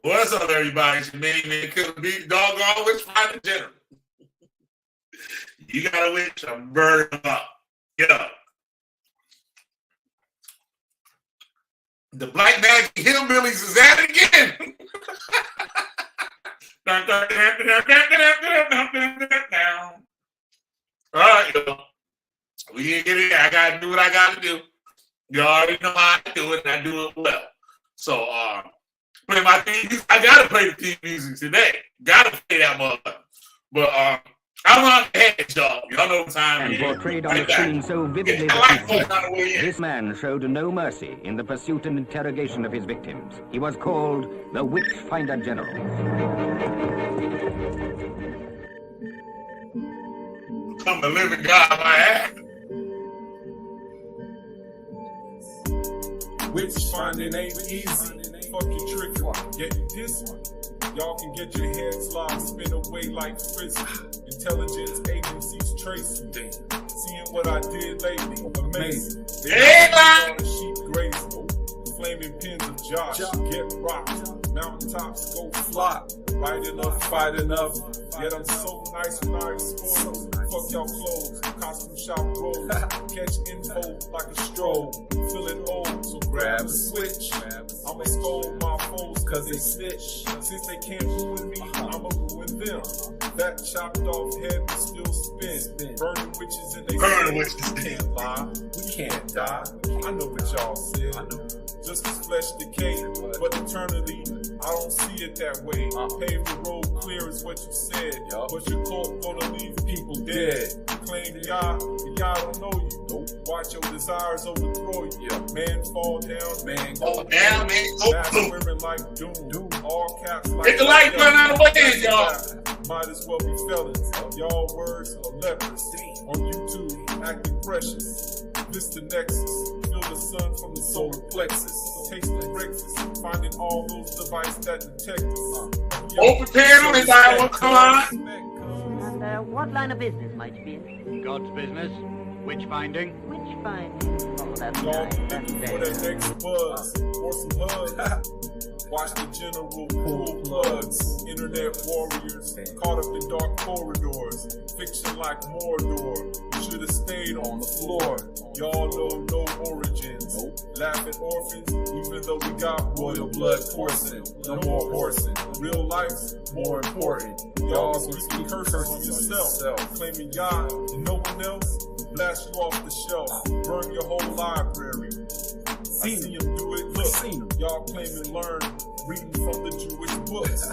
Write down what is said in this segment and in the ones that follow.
What's up, everybody? It's your main man, Killer B, doggone witch finder general. You got a witch, I'm burning them up. Get up. The Black Magic Hillbillies is at it again. All right, yo. We didn't get it. I got to do what I got to do. You already know how I do it, and I do it well. So, play my theme music. I got to play the theme music today. Got to play that motherfucker. But, I'm on the head, y'all. Y'all know the time. And portrayed on the screen so vividly that this man showed no mercy in the pursuit and interrogation of his victims. He was called the Witch Finder General. I'm the living God, my ass. Witch finding ain't easy. Fuck your trick. Get this one. Y'all can get your heads locked, spin away like frisbee. Intelligence agencies trace me. Seeing what I did lately, amazing. They on the sheep grazing. Flaming pins of Josh, get rocked. Mountaintops go fly. Right enough, fight enough. Yet I'm so nice when I explode. Fuck y'all clothes, costume shop rolls. Catch info like a stroll. Feeling old, so grab a switch. I'ma scold my foes cause they snitch. Since they can't ruin me, I'ma ruin them. That chopped off head will still spin. Burning witches in they can't lie. We can't die. I know what y'all said. Just as flesh decay, but eternity, I don't see it that way. Pave the road clear is what you said, but your cult gonna leave people dead. You claim y'all, but y'all don't know you. Watch your desires overthrow you. Man fall down, man go down, man go swimming like doom. All caps like get the light burn out of my head, y'all. Might as well be felons. Y'all words are lepers. On YouTube, acting precious. This the nexus. Feel the sun from the solar plexus. Taste the breakfast. Finding all those devices that detect us. Open panel and I will come on. And what line of business might you be in? God's business. Witch finding. Which finding? Oh, that's y'all nice. be looking for that next buzz or some hugs. Watch the general pull plugs. Internet warriors caught up in dark corridors. Fiction like Mordor. Should have stayed on the floor. Y'all know no origins. Laugh at orphans, even though we got royal blood coursing. No more horsing. Real life's more important. Y'all speaking curses on yourself. Claiming God and no one else. Blast you off the shelf. Burn your whole library. Seen him do it. Look, y'all claim and learn. Reading from the Jewish books.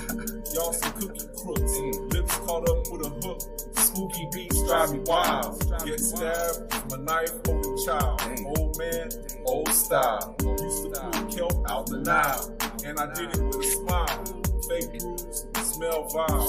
Y'all some cookie crooks. Lips caught up with a hook. Spooky beats drive me wild. Get stabbed from a knife holding child. Old man, old style. Used to pull kelp out the Nile. And I did it with a smile. Fake brews, smell vile.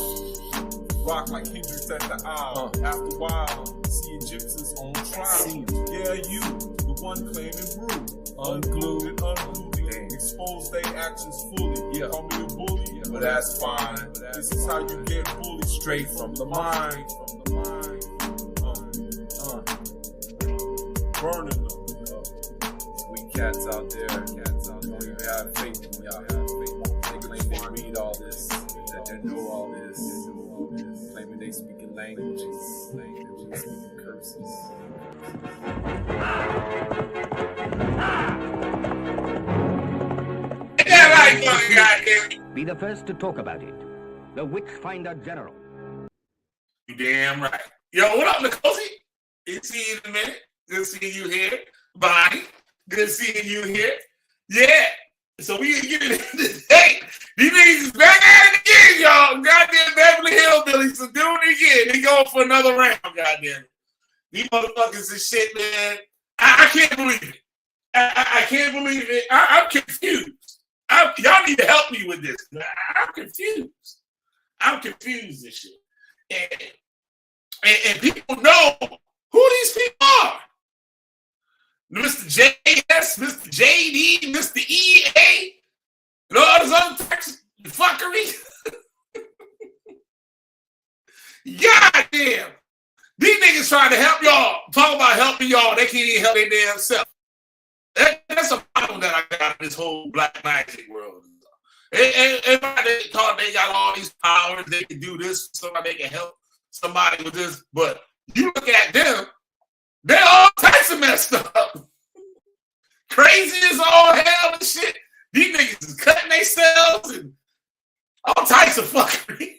Rock like Hendrix at the aisle. After a while, see Egyptians on trial. Yeah, you, the one claiming brew. Unglued and unruly. Expose their actions fully. Call me a bully, but that's fine. This is how you get bullied straight from the mind. Burning them. Sweet cats out there. Don't even have faith in y'all. They claim they read all this, that they know all this. Claiming they speaking languages, speaking curses. Be the first to talk about it. The Witch Finder General. You damn right. Yo, what up, Nicosi? Good seeing you in a minute. Good seeing you here. Bonnie, good seeing you here. Yeah. So we get it today. These niggas is back at it again, y'all. Goddamn Beverly Hillbillies are doing it again. They going for another round, goddamn. These motherfuckers is shit, man. I can't believe it. I can't believe it. I'm confused. Y'all need to help me with this. I'm confused. I'm confused and shit. And people know who these people are. Mr. JS, Mr. JD, Mr. EA, and all this other fuckery. Goddamn. These niggas trying to help y'all. Talk about helping y'all. They can't even help their damn self. That's a problem that I got in this whole black magic world. Everybody thought they got all these powers. They can do this. Somebody they can help somebody with this. But you look at them, they're all types of messed up. Crazy as all hell and shit. These niggas is cutting themselves and all types of fuckery.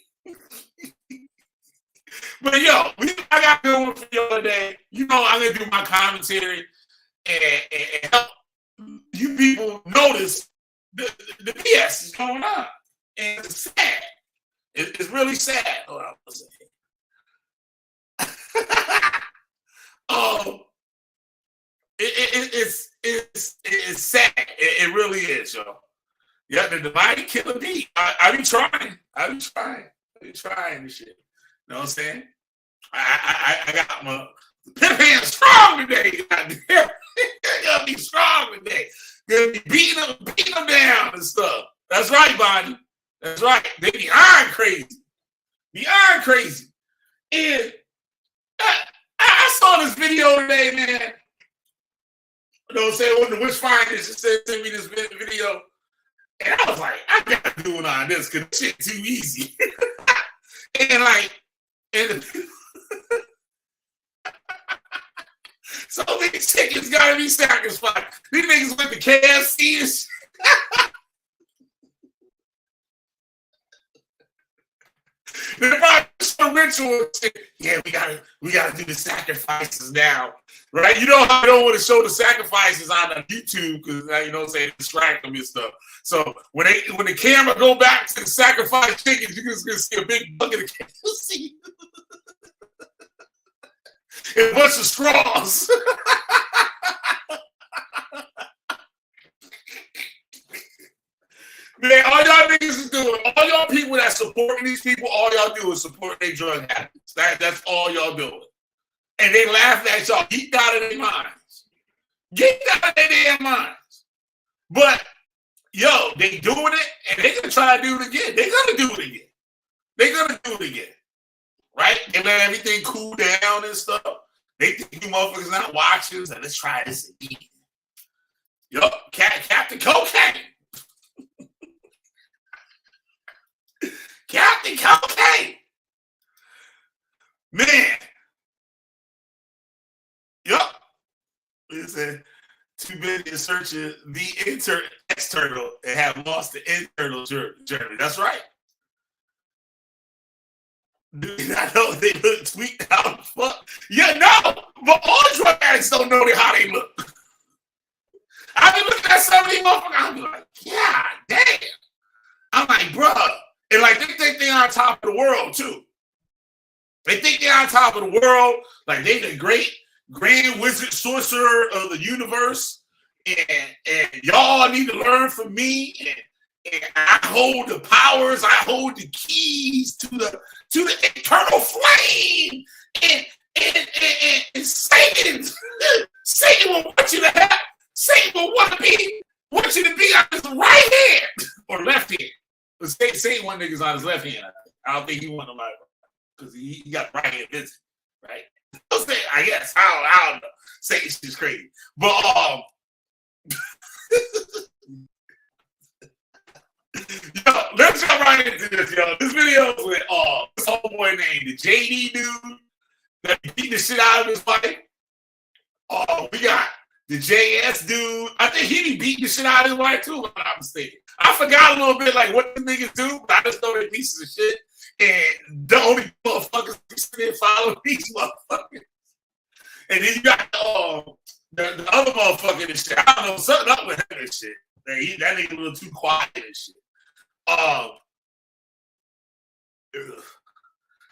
But yo, I got to do one for you today. You know I'm gonna do my commentary and help you people notice the BS is going on. And it's sad. It's really sad. Hold on a second. It's sad. It really is, yo. Yeah, the mighty killer beat. I be trying. I be trying this shit. You know what I'm saying? I got my pimp hand strong today. Gotta be strong today. Gonna be beating them down and stuff. That's right, Bonnie. That's right. They be iron crazy. And I saw this video today, man. You know what I'm saying? When the witch finders sent me this video. And I was like, I gotta do it on this because this shit too easy. and so these chickens gotta be sacrificed. These niggas went to KfC and shit. They're probably some ritual shit. Yeah, we gotta do the sacrifices now. Right? You know how I don't want to show the sacrifices on YouTube because you know what I'm saying, distract them and stuff. So when the camera go back to the sacrifice chickens, you're just gonna see a big bucket of KFC. And a bunch of straws. Man, all y'all niggas is doing, all y'all people that supporting these people, all y'all do is support their drug habits. That's all y'all doing. And they laughing at y'all, geeked out of their minds. Geeked out of their damn minds. But, yo, they doing it, and they gonna try to do it again. They gonna do it again. Right? They let everything cool down and stuff. They think you motherfuckers not watching, so let's try this again. Yo, Captain Cocaine. Captain Cocaine. Man. Yup. It said, too busy searching the external and have lost the internal journey. That's right. Do you not know they look tweaked out? Fuck. Yeah, no. But all drug addicts don't know how they look. I be looking at some of these motherfuckers, I be like, God damn. I'm like, bruh. And like, they think they're on top of the world, too. They think they're on top of the world. Like, they the great grand wizard sorcerer of the universe. And y'all need to learn from me. And I hold the powers. I hold the keys to the eternal flame. And Satan will want you to have. Satan will want you to be on his right hand or left hand. But Satan one nigga's on his left hand. I don't think he want to like because he got right hand business, right? I guess I don't know. Satan's just crazy, but yo, let's jump right into this, yo. This video is with this homeboy named the JD dude that beat the shit out of his wife. We got the JS dude. I think he be beating the shit out of his wife too, if I'm not mistaken. I forgot a little bit like what the niggas do, but I just know they're pieces of shit. And the only motherfuckers sitting there following these motherfuckers. And then you got the other motherfucker and shit. I don't know, something up with him and shit. That nigga a little too quiet and shit.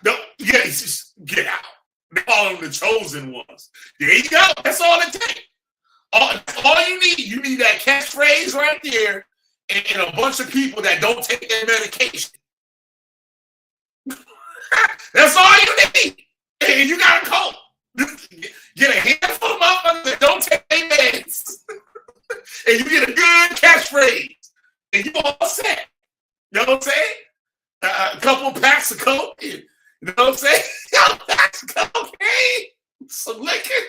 No, yeah, just get out. They call them the chosen ones. There you go. That's all it takes. All you need that catchphrase right there and a bunch of people that don't take their medication. That's all you need. And you got to call. Get a handful of motherfuckers that don't take their meds. And you get a good catchphrase. And you all set. You know what I'm saying? A couple packs of coke. You know what I'm saying? A couple packs of cocaine. Some liquor.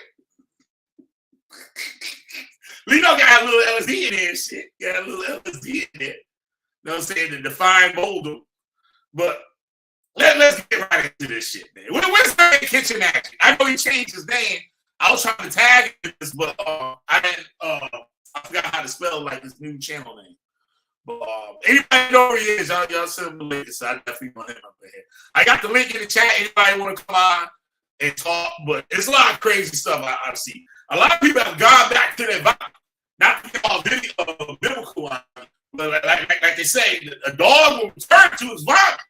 Lino got a little LSD in there and shit. Got a little LSD in there. You know what I'm saying? To define Boulder. But let's get right into this shit, man. Where's the kitchen action? I know he changed his name. I was trying to tag this, but I didn't. I forgot how to spell like his new channel name. But anybody know who he is? Y'all send him the link, so I definitely want him up there. I got the link in the chat. Anybody want to come on and talk? But it's a lot of crazy stuff I see. A lot of people have gone back to their vibe. Not to get all biblical on it, but like they say, a dog will return to his vomit.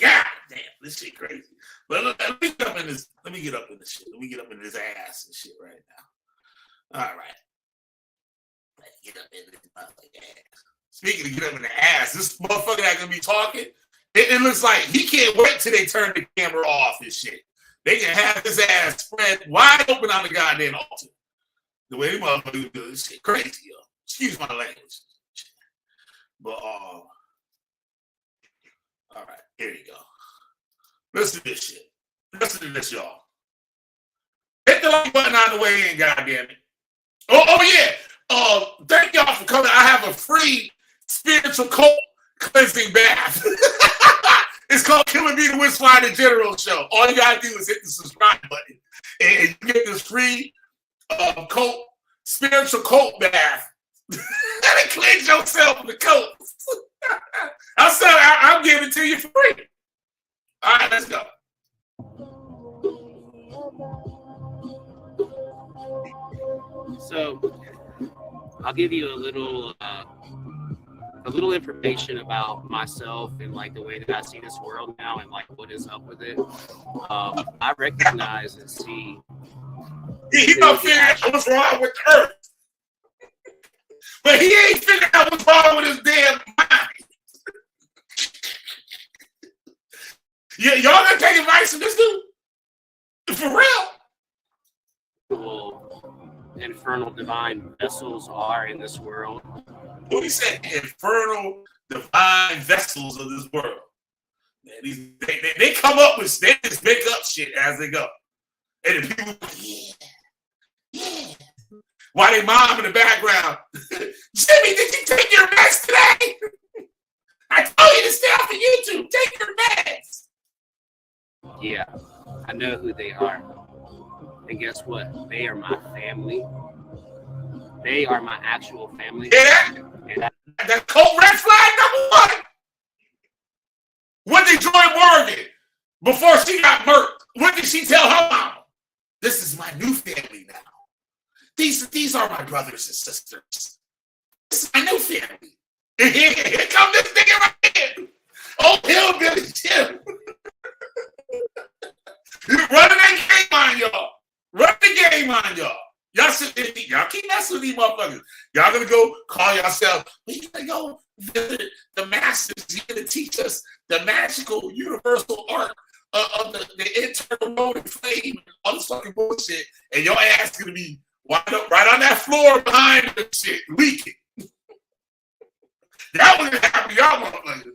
God damn, this shit crazy. But let me get up in this. Let me get up in this shit. Let me get up in this ass and shit right now. All right. Let's get up in this motherfucking ass. Speaking of get up in the ass, this motherfucker that gonna be talking, it looks like he can't wait till they turn the camera off and shit. They can have his ass spread wide open on the goddamn altar. The way they motherfuckers do this shit crazy, yo. Excuse my language. But all right, here you go. Listen to this shit. Listen to this, y'all. Hit the like button on the way in, goddamn it. Oh yeah. Thank y'all for coming. I have a free spiritual cult cleansing bath. It's called Killing Me the Witchfinder General Show. All you gotta do is hit the subscribe button, and you get this free spiritual cult bath. And cleanse yourself from the cult. I'm giving it to you for free. All right, let's go. So, I'll give you a little information about myself and like the way that I see this world now and like what is up with it. I recognize and see. He don't figure out what's wrong with the earth, but he ain't figuring out what's wrong with his damn mind. Yeah, y'all gonna take advice from this dude? For real? Well, infernal divine vessels are in this world. What he said, infernal divine vessels of this world. Man, they come up with, they just make up shit as they go. And the people, yeah. While they mom in the background, Jimmy, did you take your meds today? I told you to stay off of YouTube. Take your meds. Yeah, I know who they are. And guess what? They are my family. They are my actual family. Yeah, that cult red flag number one. When did Joy Morgan, before she got murked, what did she tell her mom? This is my new family now. These are my brothers and sisters. This is my new family. And here come this nigga right here. Oh, hillbilly Jim. You're running that game on y'all. Run the game on y'all. Y'all keep messing with these motherfuckers. Y'all gonna go call yourself, we gotta go visit the masters. You're gonna teach us the magical universal art of the internal mode and flame and all this fucking bullshit. And your ass gonna be wind up right on that floor behind the shit, leaking. That was gonna happen to y'all motherfuckers.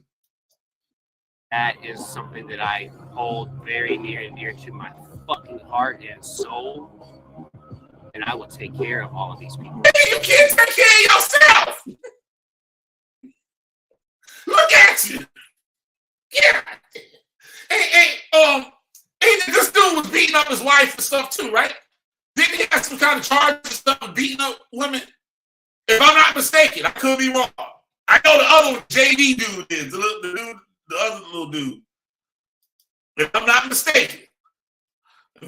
That is something that I hold very near and dear to my fucking heart and soul. And I will take care of all of these people. Maybe you can't take care of yourself. Look at you. Yeah. Hey, this dude was beating up his wife and stuff too, right? Didn't he have some kind of charges and stuff of beating up women? If I'm not mistaken, I could be wrong. I know the other one, JD dude is the other little dude. If I'm not mistaken.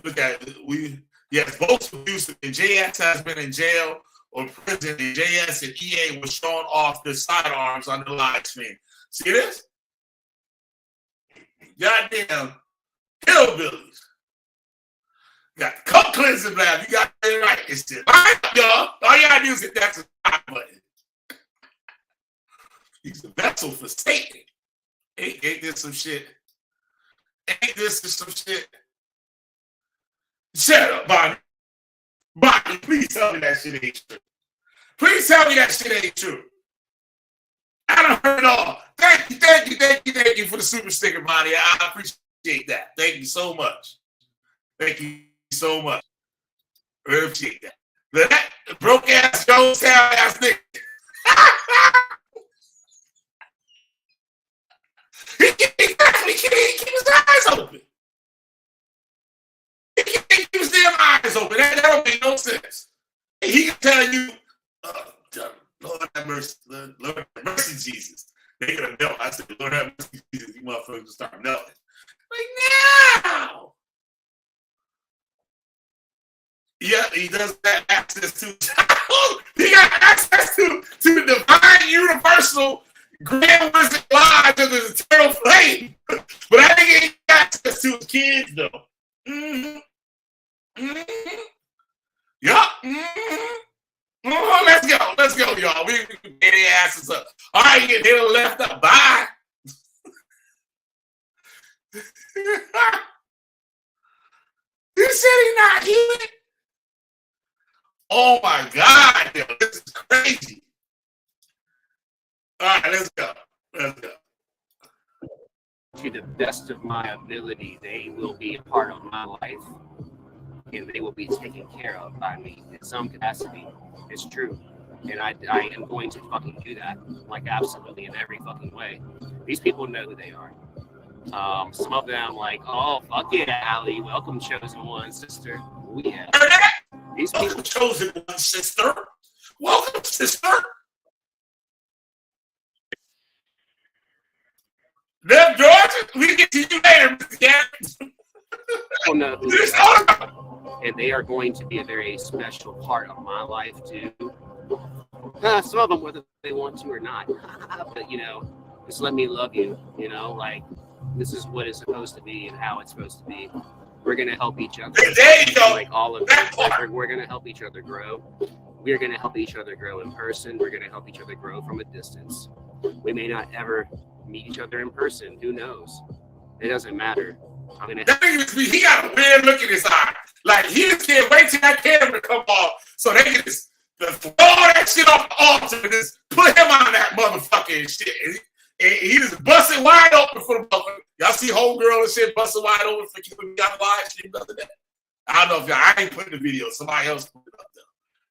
Look at it. Yes, both producers and JS has been in jail or prison, and JS and EA were showing off their sidearms on the live stream. See this? Goddamn hillbillies. Got the cup cleansing bath. You got it right. It's just, all right, y'all. All you gotta do is hit that subscribe button. He's a vessel for Satan. Ain't this some shit? Ain't this some shit? Shut up, Bonnie. Bonnie, please tell me that shit ain't true. Please tell me that shit ain't true. I don't heard it all. Thank you for the super sticker, Bonnie. I appreciate that. Thank you so much. Thank you so much. I appreciate that. That broke ass Jonestown ass nigga. He can't keep his eyes open. He can't keep his damn eyes open. That don't make no sense. And he can tell you, Lord have mercy, Lord have mercy, Jesus. They gonna melt. I said, Lord have mercy, Jesus. You motherfuckers start melting. Like now. Yeah, he does have access to. He got access to the divine, universal, grand wizard lodge of the eternal flame. But I think he got access to his kids though. Mm-hmm. Mm-hmm. Yup. Mm-hmm. Oh, let's go, y'all. We get their asses up. All right, get hit left up. Bye. You said he not human? Oh my God, yo, this is crazy. All right, let's go. To the best of my ability, they will be a part of my life, and they will be taken care of by me in some capacity. It's true. And I am going to fucking do that, like absolutely in every fucking way. These people know who they are. Some of them like, oh, fuck yeah, Allie, welcome chosen one, sister. Oh, yeah. These people chosen one, sister. Welcome, sister. Them Georgia, we get to you later, Mr. Gavin. People know who they are, and they are going to be a very special part of my life too. Some of them, whether they want to or not, but just let me love you. Like this is what it's supposed to be and how it's supposed to be. We're gonna help each other. There you go. Like all of them, we're gonna help each other grow. We're gonna help each other grow in person. We're gonna help each other grow from a distance. We may not ever meet each other in person. Who knows? It doesn't matter. He got a weird look in his eye. Like he just can't wait till that camera come off so they can just throw that shit off the altar and just put him on that motherfucking shit. And he just busted wide open for the motherfucker. Y'all see homegirl and shit busted wide open for keeping me on the live stream the other day. I don't know if y'all, I ain't putting the video. Somebody else put it up there.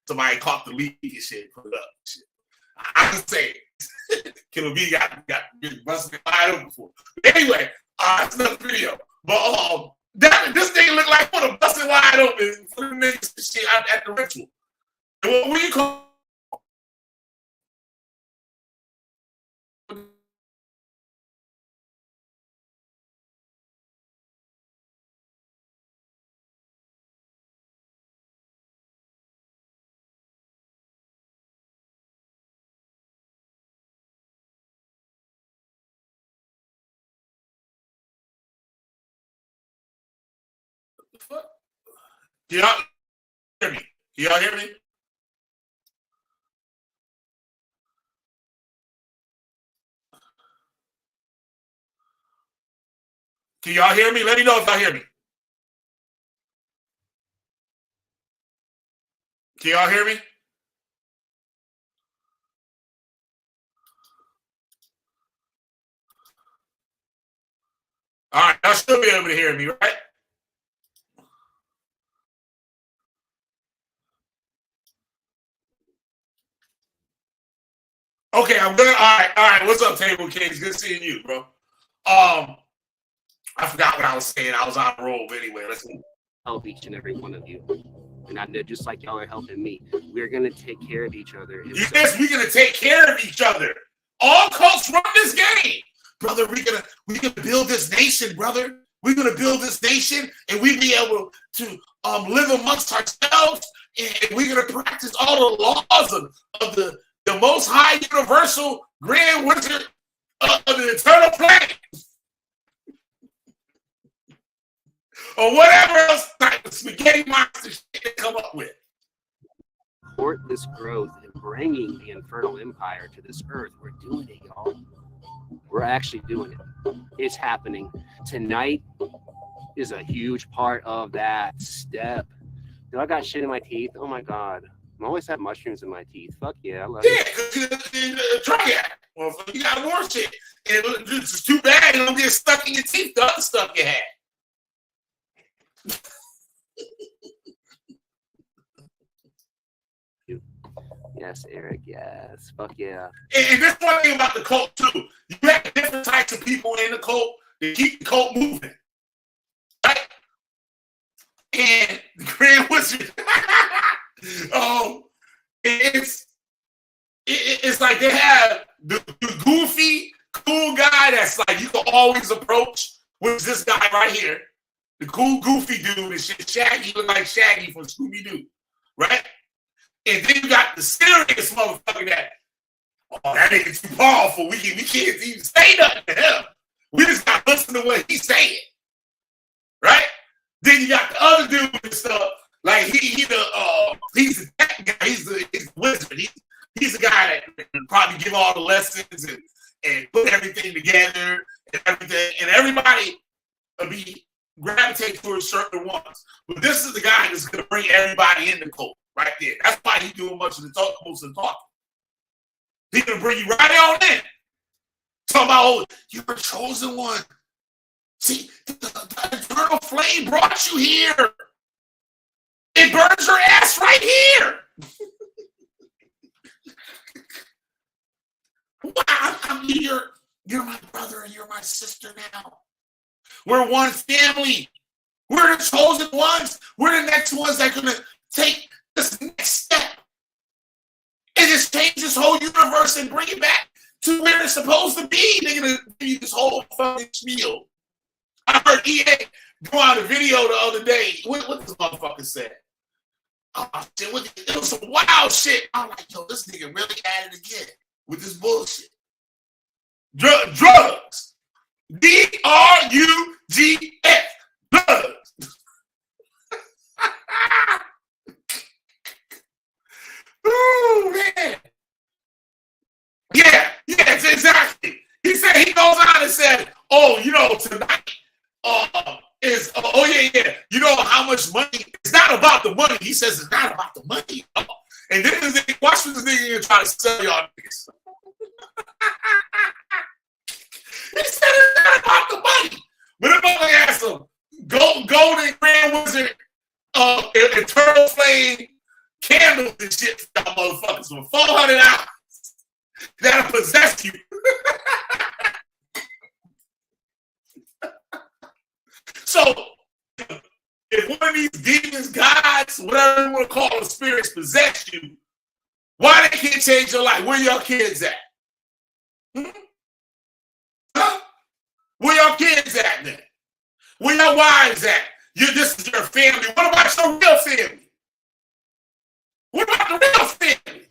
Somebody caught the leak and shit, put it up. Shit. I can say Killer B got busted wide open for. Anyway, it's another video. But this thing looked like put a busted wide open for the niggas and shit at the ritual. And what we call y'all hear me? Y'all hear me? Can y'all hear me? Let me know if y'all hear me. Can y'all hear me? All right, y'all still be able to hear me, right? Okay, I'm good. All right. What's up, Table Kings? Good seeing you, bro. I forgot what I was saying. I was on a roll, but anyway, let's help each and every one of you. And I know just like y'all are helping me, we're gonna take care of each other. Yes, we're gonna take care of each other. All cults run this game, brother. We're gonna build this nation, brother. We're gonna build this nation, and we be able to live amongst ourselves, and we're gonna practice all the laws of the most high universal grand wizard of the eternal planet. Or whatever else type of spaghetti monster shit they come up with. Support this growth and bringing the infernal empire to this earth. We're doing it, y'all. We're actually doing it. It's happening. Tonight is a huge part of that step. Do I got shit in my teeth? Oh my God. I always have mushrooms in my teeth. Fuck yeah, I love it. Yeah, try it. Well, you got more shit. And it's too bad you don't get stuck in your teeth, the other stuff you had. Yes, Eric. Yes. Fuck yeah. And that's one thing about the cult too. You have different types of people in the cult that keep the cult moving, right? And the Grand Wizard, it's like they have the goofy, cool guy that's like you can always approach, which is this guy right here. The cool, goofy dude is Shaggy, look like Shaggy from Scooby-Doo, right? And then you got the serious motherfucker that, oh, that nigga's too powerful. We can't even say nothing to him. We just got to listen to what he's saying, right? Then you got the other dude and stuff. Like he's the tech guy. He's the wizard. He's the guy that can probably give all the lessons and put everything together and everything. And everybody will be gravitate towards certain ones. But this is the guy that's going to bring everybody in the cult right there. That's why he's doing most of the talking. He's going to bring you right on in. Talking about, oh, you're a chosen one. See, the eternal flame brought you here. It burns your ass right here. Wow, you're my brother and you're my sister now. We're one family. We're the chosen ones. We're the next ones that are going to take this next step and just change this whole universe and bring it back to where it's supposed to be. They're going to give you this whole fucking spiel. I heard EA go out a video the other day. What this motherfucker said? Oh, shit, it was some wild shit. I'm like, yo, this nigga really at it again with this bullshit. Drugs. D-R-U-G-S. Drugs. Ooh, man. Yeah, yes, exactly. He said, he goes on and said, oh, you know, tonight is, oh, yeah. You know how much money? It's not about the money. He says it's not about the money. And then this nigga, watch this nigga and try to sell y'all niggas. He said it's not about the money. But if I had some golden Grand Wizard, eternal flame candles and shit for y'all motherfuckers for $400 that'll possess you. So, if one of these demons, gods, whatever you want to call them, spirits possess you, why they can't change your life? Where your kids at? Huh? Where your kids at then? Where your wives at? This is your family. What about your real family? What about the real family?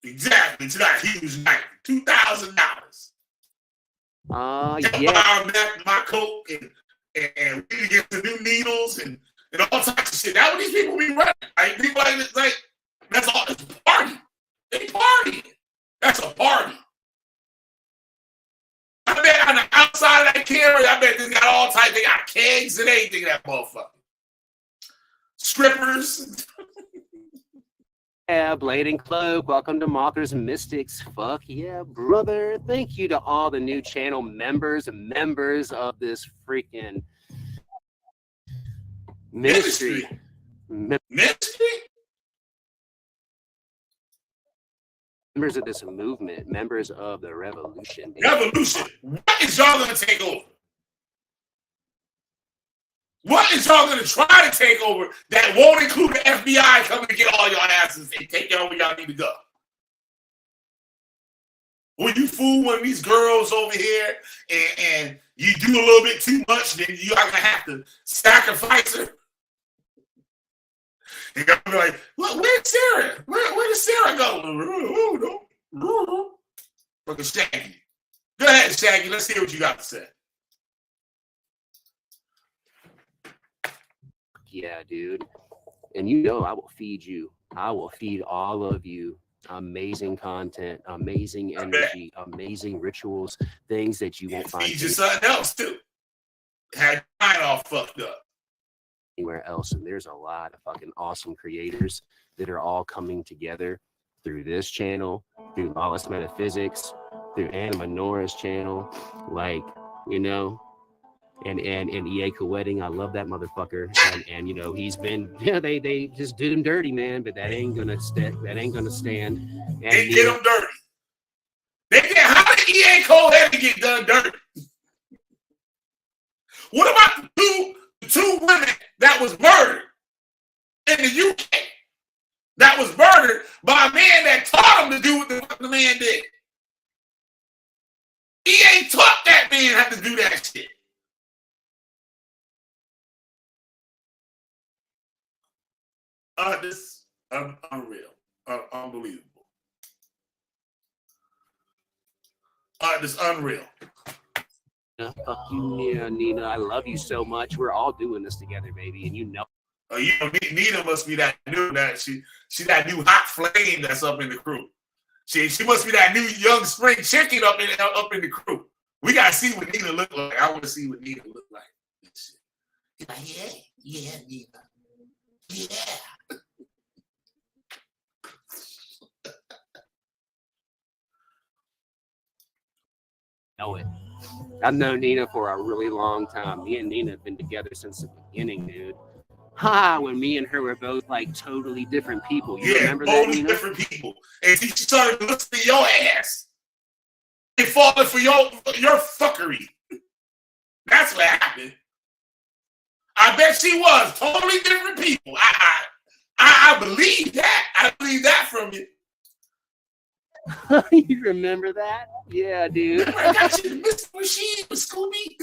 Exactly. Tonight, huge night. $2,000. Yeah. My coat and we need to get the new needles and all types of shit. That's what these people be running. Like, people like that's all. It's a party. They party. That's a party. I bet on the outside of that camera, I bet they got all types. They got kegs and anything. That motherfucker. Strippers. Yeah, Blade and Cloak, welcome to Mockers and Mystics. Fuck yeah, brother. Thank you to all the new channel members of this freaking ministry. Ministry? Members of this movement, members of the revolution. Revolution. What is y'all going to take over? What is y'all going to try to take over that won't include the FBI coming to get all your asses and take y'all where y'all need to go? Will you fool one of these girls over here and you do a little bit too much, then you are going to have to sacrifice her? And you're going to be like, where's Sarah? Where does Sarah go? Fucking Shaggy. Go ahead, Shaggy. Let's hear what you got to say. Yeah, dude. And you know I will feed you. I will feed all of you amazing content, amazing energy, amazing rituals, things that you won't find. Feed you something else, too. Had your mind all fucked up. Anywhere else. And there's a lot of fucking awesome creators that are all coming together through this channel, through Lawless Metaphysics, through Anna Menora's channel. Like, you know, and EA Wedding. I love that motherfucker. And you know, he's been, yeah, they just did him dirty, man. But that ain't gonna stick. That ain't gonna stand. And they did him dirty. How did EA Colehead get done dirty? What about the two women that was murdered in the UK? That was murdered by a man that taught him to do what the man did. EA taught that man how to do that shit. This unreal, unbelievable. This unreal. Fuck you, yeah, Nina. I love you so much. We're all doing this together, baby, and you know. You know, Nina must be that new she that new hot flame that's up in the crew. She must be that new young spring chicken up in the crew. We gotta see what Nina look like. I want to see what Nina look like. Yeah, Nina. Yeah. Know it. I've known Nina for a really long time. Me and Nina have been together since the beginning, dude. When me and her were both like totally different people. You remember that, Nina? Different people. And she started to listen to your ass and falling for your fuckery. That's what happened. I bet she was totally different people. I believe that. I believe that from you. You remember that? Yeah, dude. I got you, Mr. Machine, Scooby.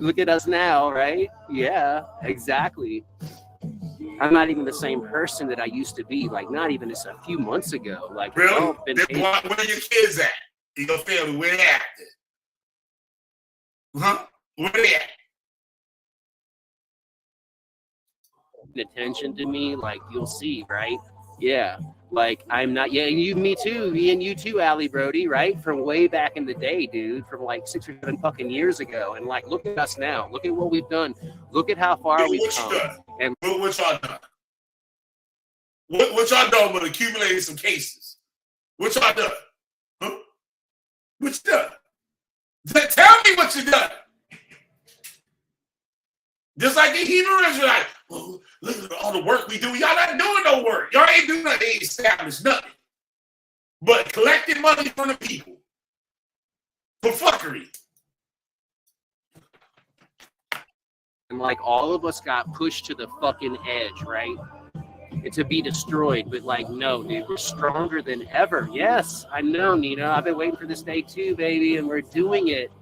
Look at us now, right? Yeah, exactly. I'm not even the same person that I used to be. Like, not even just a few months ago. Like, really? Where are your kids at? Your family, where they at? Huh? Where they at? Attention to me, like you'll see, right? Yeah. Like I'm not, yeah, and me and you too, Allie Brody, right? From way back in the day, dude, from like 6 or 7 fucking years ago. And like, look at us now. Look at what we've done. Look at how far we've come. And what y'all done? What y'all done with accumulating some cases? What y'all done? Huh? What you done? Tell me what you done. Just like the Hebrew Israelites. Well, look at all the work we do. Y'all not doing no work. Y'all ain't doing nothing. They ain't established nothing. But collecting money from the people. For fuckery. And like all of us got pushed to the fucking edge, right? And to be destroyed. But like, no, dude, we're stronger than ever. Yes, I know, Nina. I've been waiting for this day too, baby. And we're doing it.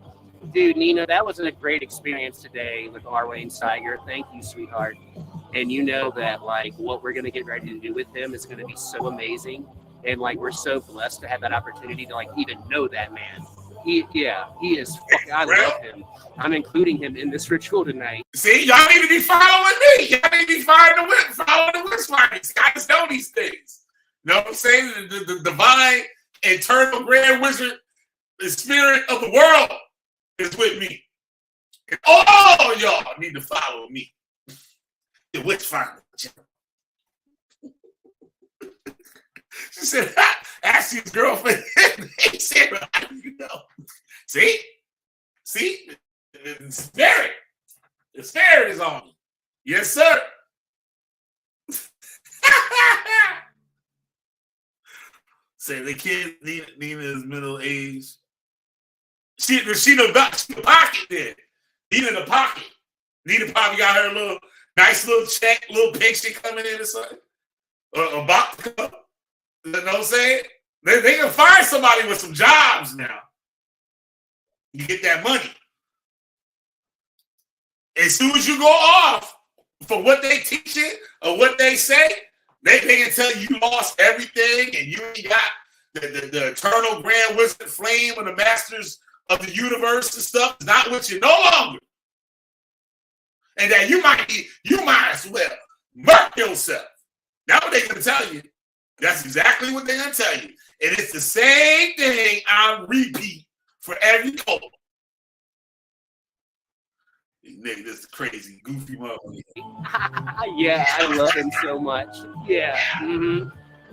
Dude, Nina, that was a great experience today with Arwayne Steiger. Thank you, sweetheart. And you know that, like, what we're going to get ready to do with him is going to be so amazing. And, like, we're so blessed to have that opportunity to, like, even know that man. He is fucking, I love him. I'm including him in this ritual tonight. See, y'all need to be following me. Y'all need to be following the witch findings. Guys know these things. You know what I'm saying? The divine, eternal grand wizard, the spirit of the world is with me. And all y'all need to follow me. The witch finder. She said, ask his girlfriend. He said, how do you know? See? The spirit is on me. Yes, sir. Say the kid, Nina is middle aged. She the pocket then. Nina the pocket. Nina probably got her little nice little check, little pension coming in or something. About to come. You know what I'm saying? They can find somebody with some jobs now. You get that money. As soon as you go off for what they teach it or what they say, they can tell you lost everything and you ain't got the eternal grand wizard flame of the masters of the universe and stuff is not with you no longer. And that you might as well murk yourself. That's what they're going to tell you. That's exactly what they're going to tell you. And it's the same thing I repeat for every cult. Nigga, this is crazy, goofy motherfucker. Yeah, I love him so much. Yeah.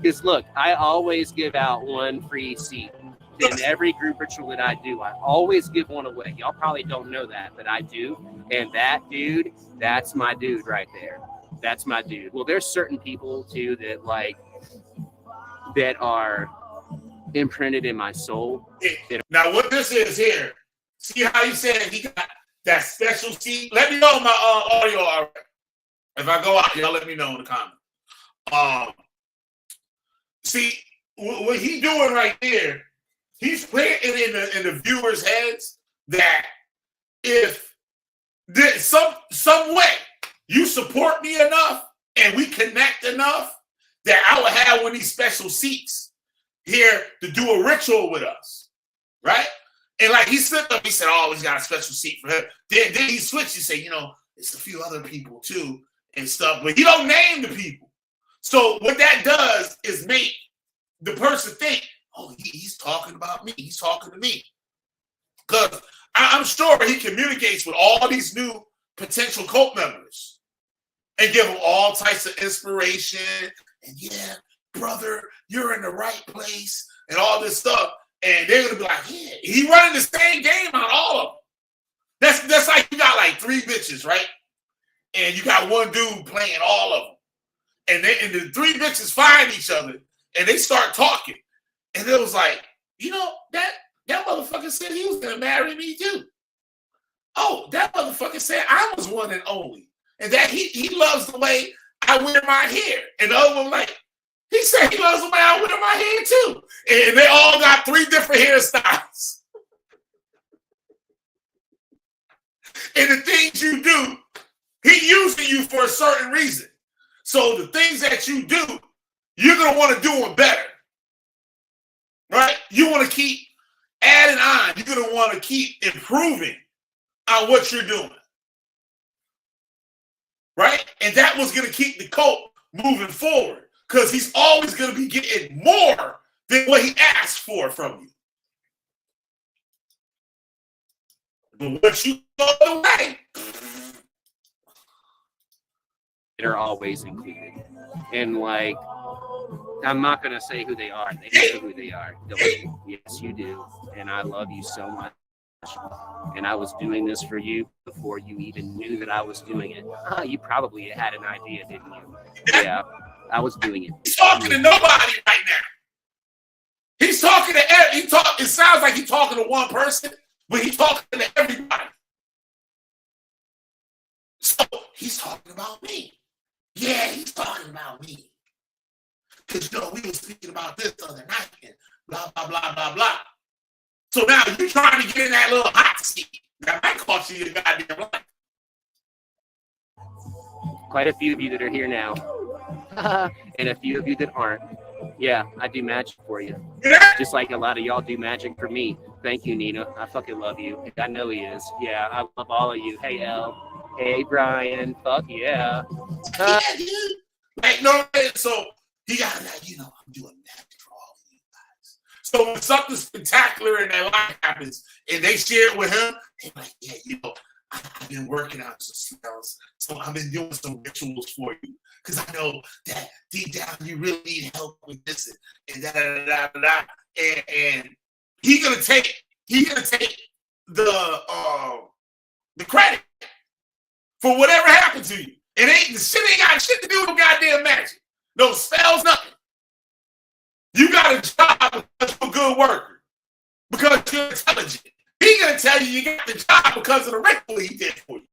Because look, I always give out one free seat in every group ritual that I do, I always give one away. Y'all probably don't know that, but I do. And that dude, that's my dude right there. That's my dude. Well, there's certain people too that like that are imprinted in my soul. Now, what this is here, see how you said he got that special seat? Let me know my audio. All right. If I go out, y'all let me know in the comments. See, what he doing right there, he's planting in the viewers' heads that if there's some way you support me enough and we connect enough that I would have one of these special seats here to do a ritual with us, right? And like he slipped up, he said, "Oh, he's got a special seat for him." Then he switched. He said, "You know, it's a few other people too and stuff," but he don't name the people. So what that does is make the person think, "Oh, he's talking about me. He's talking to me," because I'm sure he communicates with all these new potential cult members and give them all types of inspiration. And yeah, brother, you're in the right place and all this stuff. And they're gonna be like, yeah, he running the same game on all of them. That's like you got like 3 bitches, right? And you got one dude playing all of them. And the 3 bitches find each other and they start talking. And it was like, you know, that motherfucker said he was gonna marry me too. Oh, that motherfucker said I was one and only. And that he loves the way I wear my hair. And the other one like, he said he loves the way I wear my hair too. And they all got 3 different hairstyles. And the things you do, he using you for a certain reason. So the things that you do, you're going to want to do them better. Right? You want to keep adding on. You're going to want to keep improving on what you're doing. Right? And that was going to keep the cult moving forward. Because he's always going to be getting more than what he asked for from you. But what you go away, they're always included. And like, I'm not going to say who they are. They know who they are. Don't you? Yes, you do. And I love you so much. And I was doing this for you before you even knew that I was doing it. You probably had an idea, didn't you? Yeah. I was doing it. He's talking to nobody right now. He's talking to it sounds like he's talking to one person, but he's talking to everybody. So he's talking about me. Yeah, he's talking about me. Because, you know, we were speaking about this the other night and blah, blah, blah, blah, blah. So now you're trying to get in that little hot seat. That might cost you your goddamn life. Quite a few of you that are here now. And a few of you that aren't. Yeah, I do magic for you. Just like a lot of y'all do magic for me. Thank you, Nina. I fucking love you. I know he is. Yeah, I love all of you. Hey, Elle. Hey, Brian. Fuck yeah. Yeah, dude. Like, no, so he got that, you know, I'm doing magic for all of you guys. So when something spectacular in their life happens and they share it with him, they're like, yeah, you know, I've been working on some spells. So I've been doing some rituals for you. Because I know that deep down you really need help with this and da da da da da. And he's gonna take the credit for whatever happened to you. The shit ain't got shit to do with goddamn magic. No spells, nothing. You got a job because you're a good worker. Because you're intelligent. He's gonna tell you got the job because of the ritual he did for you.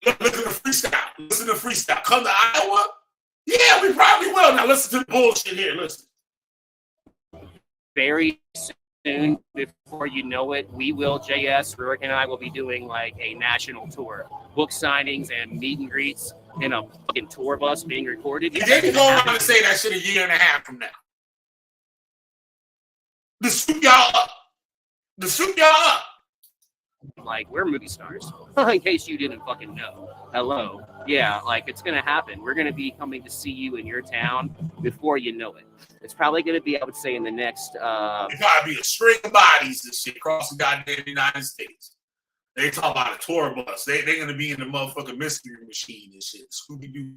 Listen to freestyle. Listen to freestyle. Come to Iowa? Yeah, we probably will. Now listen to the bullshit here. Listen. Very soon, before you know it, we will, JS, Rurik and I will be doing like a national tour. Book signings and meet and greets in a fucking tour bus being recorded. They can go around and say that shit a year and a half from now. To soup y'all up. To soup y'all up. Like, we're movie stars. In case you didn't fucking know. Hello. Yeah, like, it's going to happen. We're going to be coming to see you in your town before you know it. It's probably going to be, I would say, in the next... It's got to be a string of bodies and shit across the goddamn United States. They talk about a tour bus. They're going to be in the motherfucking mystery machine and shit. Scooby-Doo.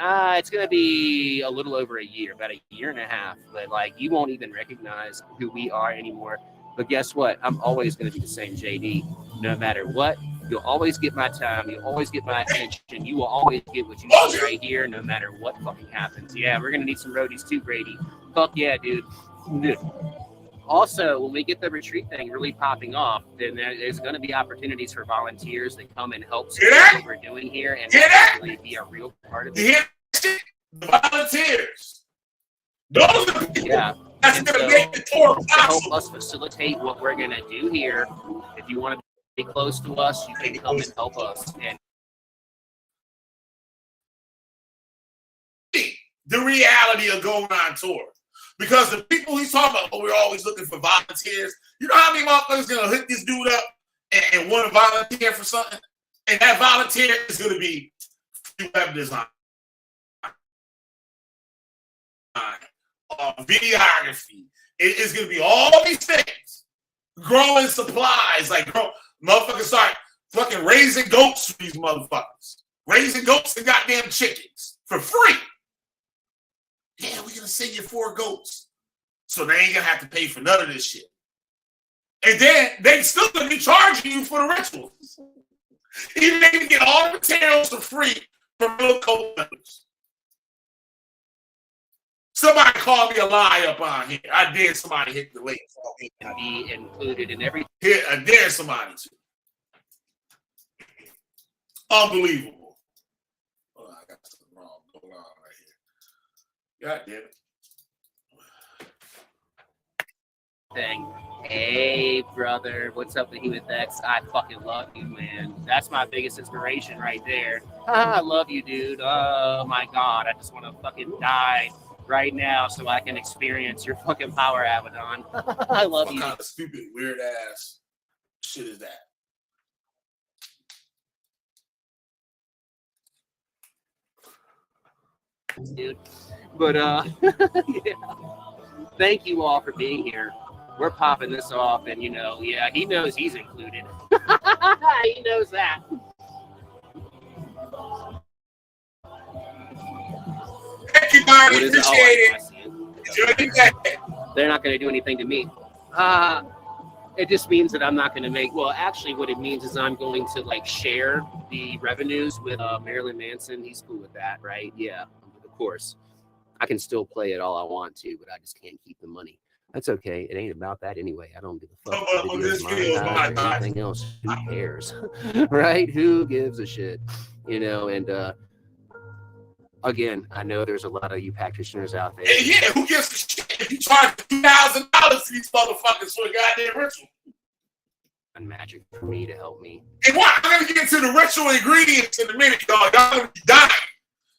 It's going to be a little over a year, about a year and a half. But like, you won't even recognize who we are anymore. But guess what? I'm always going to be the same JD. No matter what, you'll always get my time. You'll always get my attention. You will always get what you see right here, no matter what fucking happens. Yeah, we're going to need some roadies too, Grady. Fuck yeah, dude. Also, when we get the retreat thing really popping off, then there's going to be opportunities for volunteers that come and help support what we're doing here and actually be a real part of it. The volunteers. Those are the people that's going to make the tour possible. To help us facilitate what we're going to do here, if you want to be close to us, you can come and help us. And the reality of going on tour. Because the people he's talking about, we're always looking for volunteers. You know how many motherfuckers going to hook this dude up and want to volunteer for something? And that volunteer is going to be web design, videography. It is going to be all these things. Growing supplies. Like, motherfuckers start fucking raising goats for these motherfuckers. Raising goats and goddamn chickens for free. Yeah, we're going to send you 4 goats. So they ain't going to have to pay for none of this shit. And then they still going to be charging you for the rituals. Even they can get all the materials for free from real cult members. Somebody called me a lie up on here. I dare somebody hit the link. And be included in everything. I dare somebody to. Unbelievable. Oh, I got something wrong going on right here. God damn it. Thing. Hey, brother, what's up with you with X? I fucking love you, man. That's my biggest inspiration right there. I love you, dude. Oh my God, I just want to fucking die right now so I can experience your fucking power, Abaddon. I love you. What kind of stupid, weird ass shit is that? Dude. But yeah. Thank you all for being here. We're popping this off, and he knows he's included. He knows that. Thank you, Marty. Appreciate it. They're not going to do anything to me. It just means that I'm not going to make. Well, actually, what it means is I'm going to share the revenues with Marilyn Manson. He's cool with that, right? Yeah, of course. I can still play it all I want to, but I just can't keep the money. That's okay. It ain't about that anyway. I don't give a fuck. Anything else? Who cares? Right? Who gives a shit? And again, I know there's a lot of you practitioners out there. Yeah, who gives a shit if you charge $2,000 to these motherfuckers for a goddamn ritual? And magic for me to help me. And what? I'm gonna get into the ritual ingredients in a minute, y'all. Y'all gonna be dying.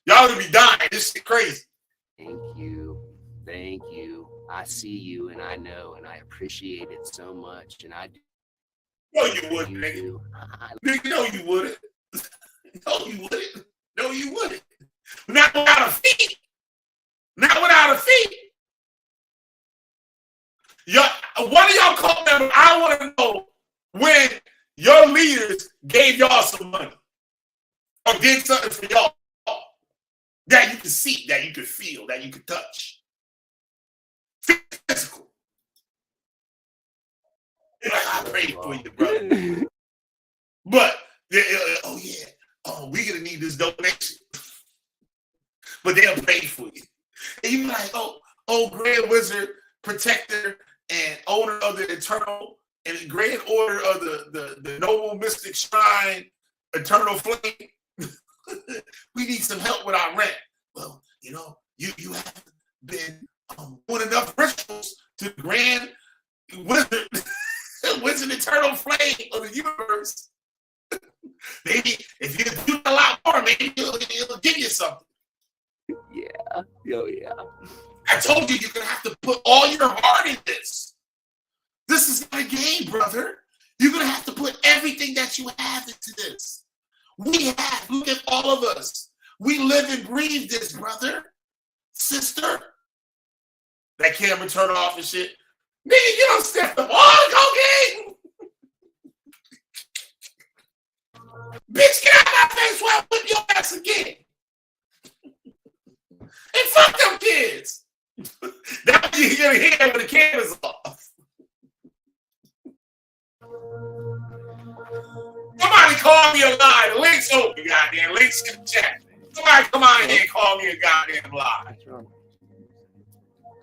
Y'all gonna be dying. This shit crazy. Thank you. I see you, and I know, and I appreciate it so much. And I do. No, you wouldn't, nigga. Nigga, no, you wouldn't. No, you wouldn't. No, you wouldn't. Not without a fee. Not without a fee. One of y'all cult members, I want to know when your leaders gave y'all some money or did something for y'all that you can see, that you can feel, that you can touch. Physical. I prayed for you, brother. But, we're going to need this donation. But they'll pay for you. And you're like, Grand Wizard, protector, and owner of the Eternal, and Grand Order of the Noble Mystic Shrine, Eternal Flame. We need some help with our rent. Well, you haven't been doing enough rituals to Grand Wizard, Wizard Eternal Flame of the universe. Maybe if you do a lot more, maybe it'll give you something. Yeah. Oh, yeah. I told you you're going to have to put all your heart in this. This is not a game, brother. You're going to have to put everything that you have into this. Look at all of us. We live and breathe this, brother. Sister. That camera turn off and shit. Nigga, you don't step up all the cocaine. Bitch, get out of my face while I whip your ass again. And fuck them kids. That's what you're gonna hear when the camera's off. Somebody call me a lie. The link's open, goddamn. Link's in the chat. Somebody come out here and call me a goddamn lie.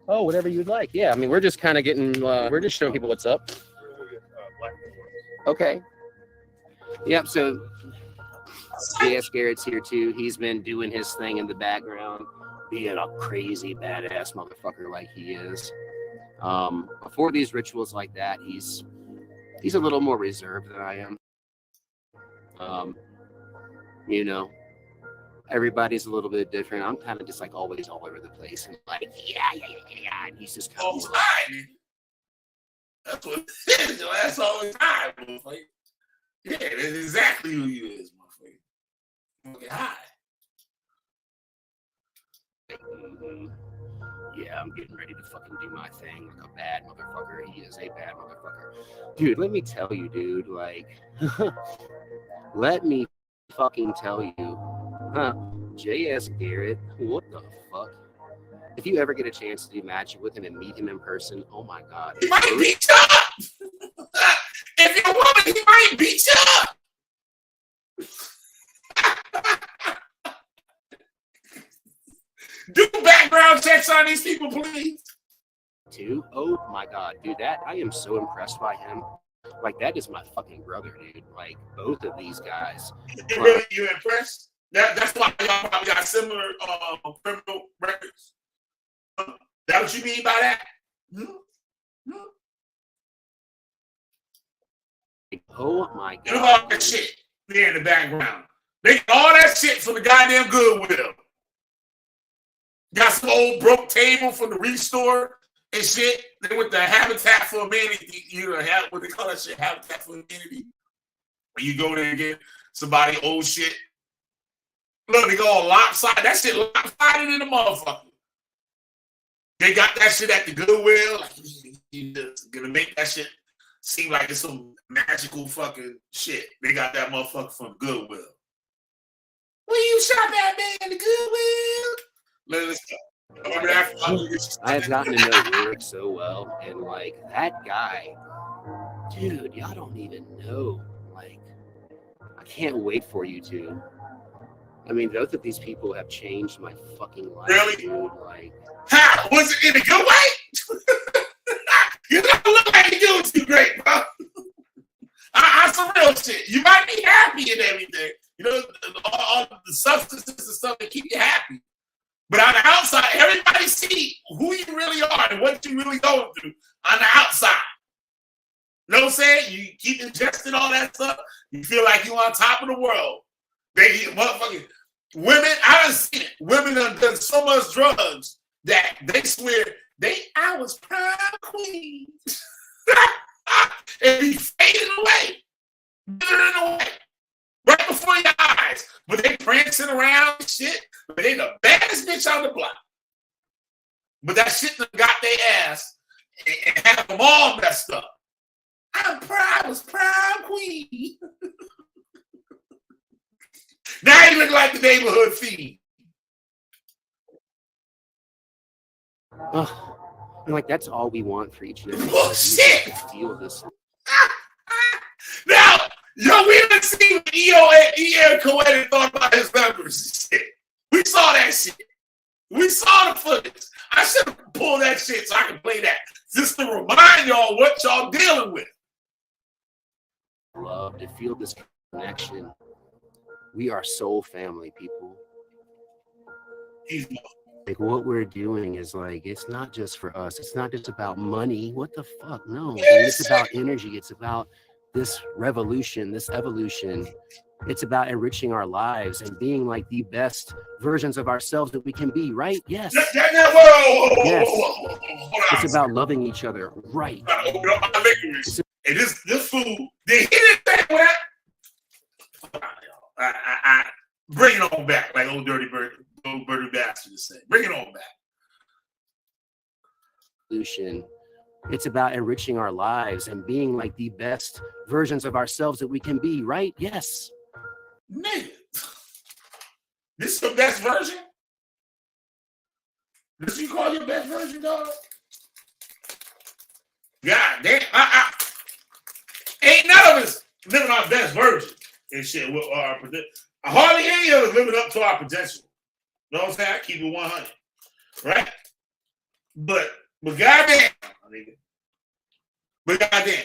Oh, whatever you'd like. Yeah, I mean, we're just kind of getting, we're just showing people what's up. Okay. Yep, so J.S. Garrett's here too. He's been doing his thing in the background, being a crazy badass motherfucker like he is. Before these rituals like that, he's a little more reserved than I am. You know, everybody's a little bit different. I'm kind of just like always all over the place and like, yeah. And he's just kind of time. That's what it is. That's all the time, motherfucker. Yeah, that's exactly who you is, motherfucker. Okay, hi. Yeah, I'm getting ready to fucking do my thing like a bad motherfucker. He is a bad motherfucker. Dude, let me tell you, dude, like, let me fucking tell you, J.S. Garrett, what the fuck? If you ever get a chance to do magic with him and meet him in person, oh my God. He might beat you up! If you're a woman, he might beat you up! Do background checks on these people, please. Dude, oh my God, dude, that I am so impressed by him. Like, that is my fucking brother, dude. Like, both of these guys. You impressed? That's why y'all probably got similar criminal records. That what you mean by that? Oh my God. Look at all that shit there in the background. They got all that shit from the goddamn Goodwill. Got some old broke table from the Restore and shit. They went the Habitat for Humanity, what they call that shit, Habitat for Humanity. You go there and get somebody old shit. Look, they go all lopsided. That shit lopsided in the motherfucker. They got that shit at the Goodwill. Like, you just gonna make that shit seem like it's some magical fucking shit. They got that motherfucker from Goodwill. Where you shop at, man? The Goodwill? Let's go. I have gotten to know Rick so well, and like that guy, dude, y'all don't even know. Like, I can't wait for you to. I mean, both of these people have changed my fucking life, really? Dude. Like, how was it in a good way? You don't look like you're doing too great, bro. I some real shit. You might be happy and everything. You know, all the substances and stuff that keep you happy. But on the outside, everybody see who you really are and what you really going through on the outside. You know what I'm saying? You keep ingesting all that stuff. You feel like you're on top of the world. They motherfucking women, I done seen it. Women have done so much drugs that they swear I was prime queen. And be fading away. Withering away. Right before your eyes. But they prancing around and shit. But they the baddest bitch on the block. But that shit done got their ass and have them all messed up. I was prime queen. Now you look like the neighborhood fiend. I'm like, that's all we want for each other. Bullshit. Feel this. Now, yo, we didn't see what E.L. Coed thought about his numbers. Shit. We saw that shit. We saw the footage. I should have pulled that shit so I can play that. Just to remind y'all what y'all dealing with. Love to feel this connection. We are soul family, people. Like, what we're doing is like, it's not just for us. It's not just about money. What the fuck? No. Yes. It's about energy. It's about this revolution, this evolution. It's about enriching our lives and being like the best versions of ourselves that we can be, right? Yes. Yes. It's about loving each other, right? And this food, they hit it back with that. I bring it on back, like old dirty bird, old dirty bastard to say. Bring it on back. It's about enriching our lives and being like the best versions of ourselves that we can be, right? Yes. Nigga, this is the best version? This you call your best version, dog? God damn, ain't none of us living our best version and shit. Hardly any of us living up to our potential. You know what I'm saying? I keep it 100, right? But goddamn, nigga. But goddamn.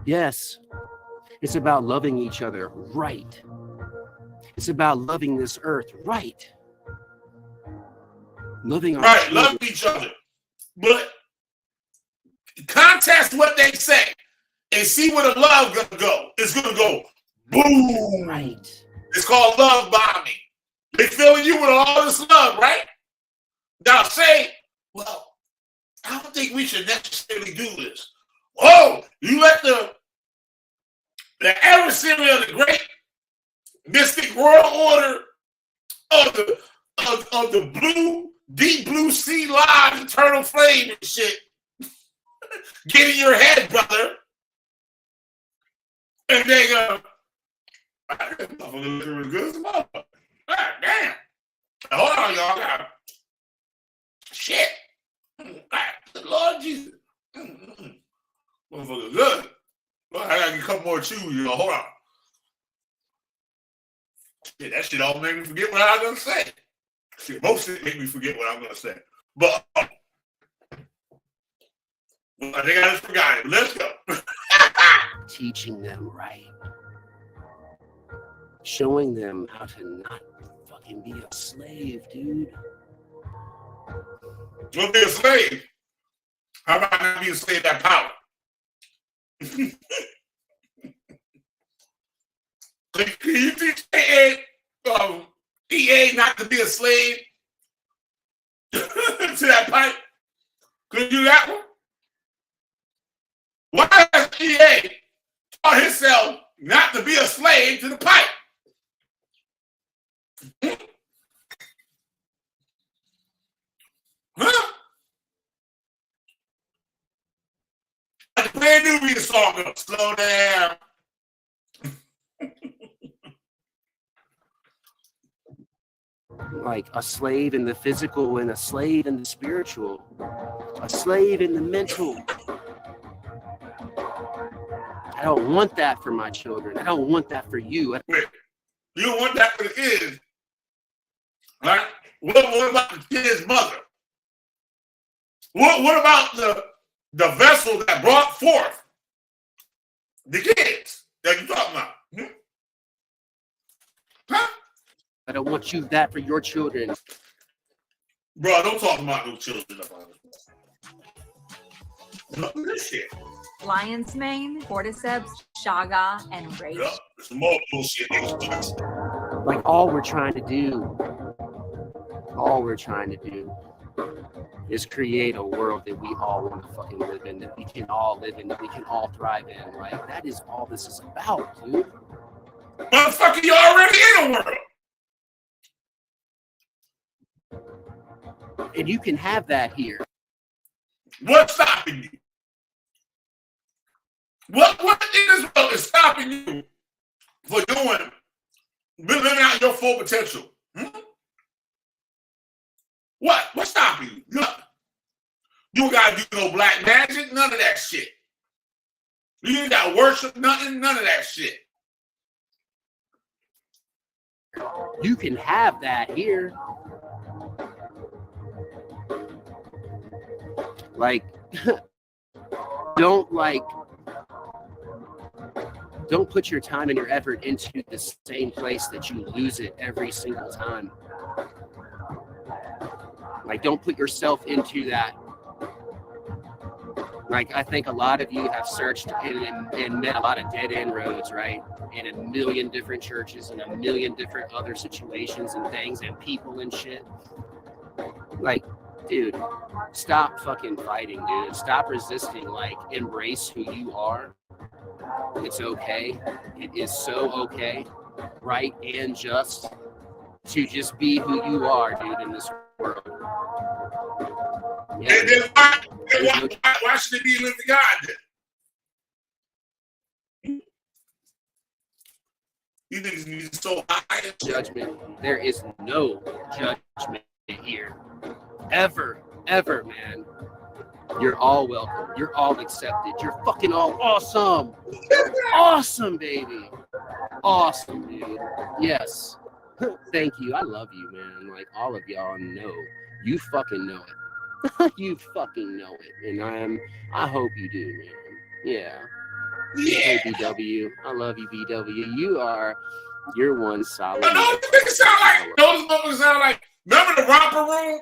Yes, it's about loving each other right. It's about loving this earth right. Loving our right, love each other. But contest what they say and see where the love gonna go. It's gonna go boom. Right. It's called love bombing. They filling you with all this love, right? Now say, well, I don't think we should necessarily do this. Oh, you let the adversary of the great mystic world order of the blue, deep blue sea live eternal flame and shit get in your head, brother. And they go, that motherfucker looking good as a motherfucker. God damn. Hold on, y'all. Shit. Lord Jesus. Motherfucker good. Well, I gotta get a couple more chews, y'all. Hold on. Shit, that shit all make me forget what I was gonna say. Shit, most shit make me forget what I'm gonna say. But I think I just forgot it. Let's go. Teaching them right. Showing them how to not fucking be a slave, dude. Don't be a slave. How about not being a slave that power? Can you teach EA not to be a slave to that pipe? Could you do that one? Why has EA taught himself not to be a slave to the pipe? Huh? Like a brand new Rita song, slow down. Like a slave in the physical and a slave in the spiritual, a slave in the mental. I don't want that for my children. I don't want that for you. Wait, you don't want that for the kids, right? What about the kid's mother? What about the vessel that brought forth the kids that you talking about? Huh? I don't want you that for your children. Bro, don't talk about no children. None of this shit. Lion's mane, cordyceps, chaga, and rape. Yeah, it's more bullshit. Like all we're trying to do is create a world that we all want to fucking live in, that we can all live in, that we can all thrive in, right? That is all this is about, dude. Motherfucker, you're already in a world. And you can have that here. What's stopping you? What in this world is stopping you for living out your full potential? What's stopping you? Nothing. You don't gotta do no black magic, none of that shit. You ain't gotta worship nothing, none of that shit. You can have that here. Like, don't put your time and your effort into the same place that you lose it every single time. Like, don't put yourself into that. Like, I think a lot of you have searched and met a lot of dead end roads, right? In a million different churches and a million different other situations and things and people and shit. Like, dude, stop fucking fighting, dude. Stop resisting. Like, embrace who you are. It's okay. It is so okay, right and just, to just be who you are, dude, in this world. Yeah. And then why should it be living God then? You niggas need so high. Judgment. There is no judgment here. Ever, man. You're all welcome. You're all accepted. You're fucking all awesome. Awesome, baby. Awesome, dude. Yes. Thank you. I love you, man. Like, all of y'all know. You fucking know it. You fucking know it. And I hope you do, man. Yeah. Hey, BW. I love you, BW. You're one solid. But those niggas sound like, those motherfuckers sound like, remember the romper room?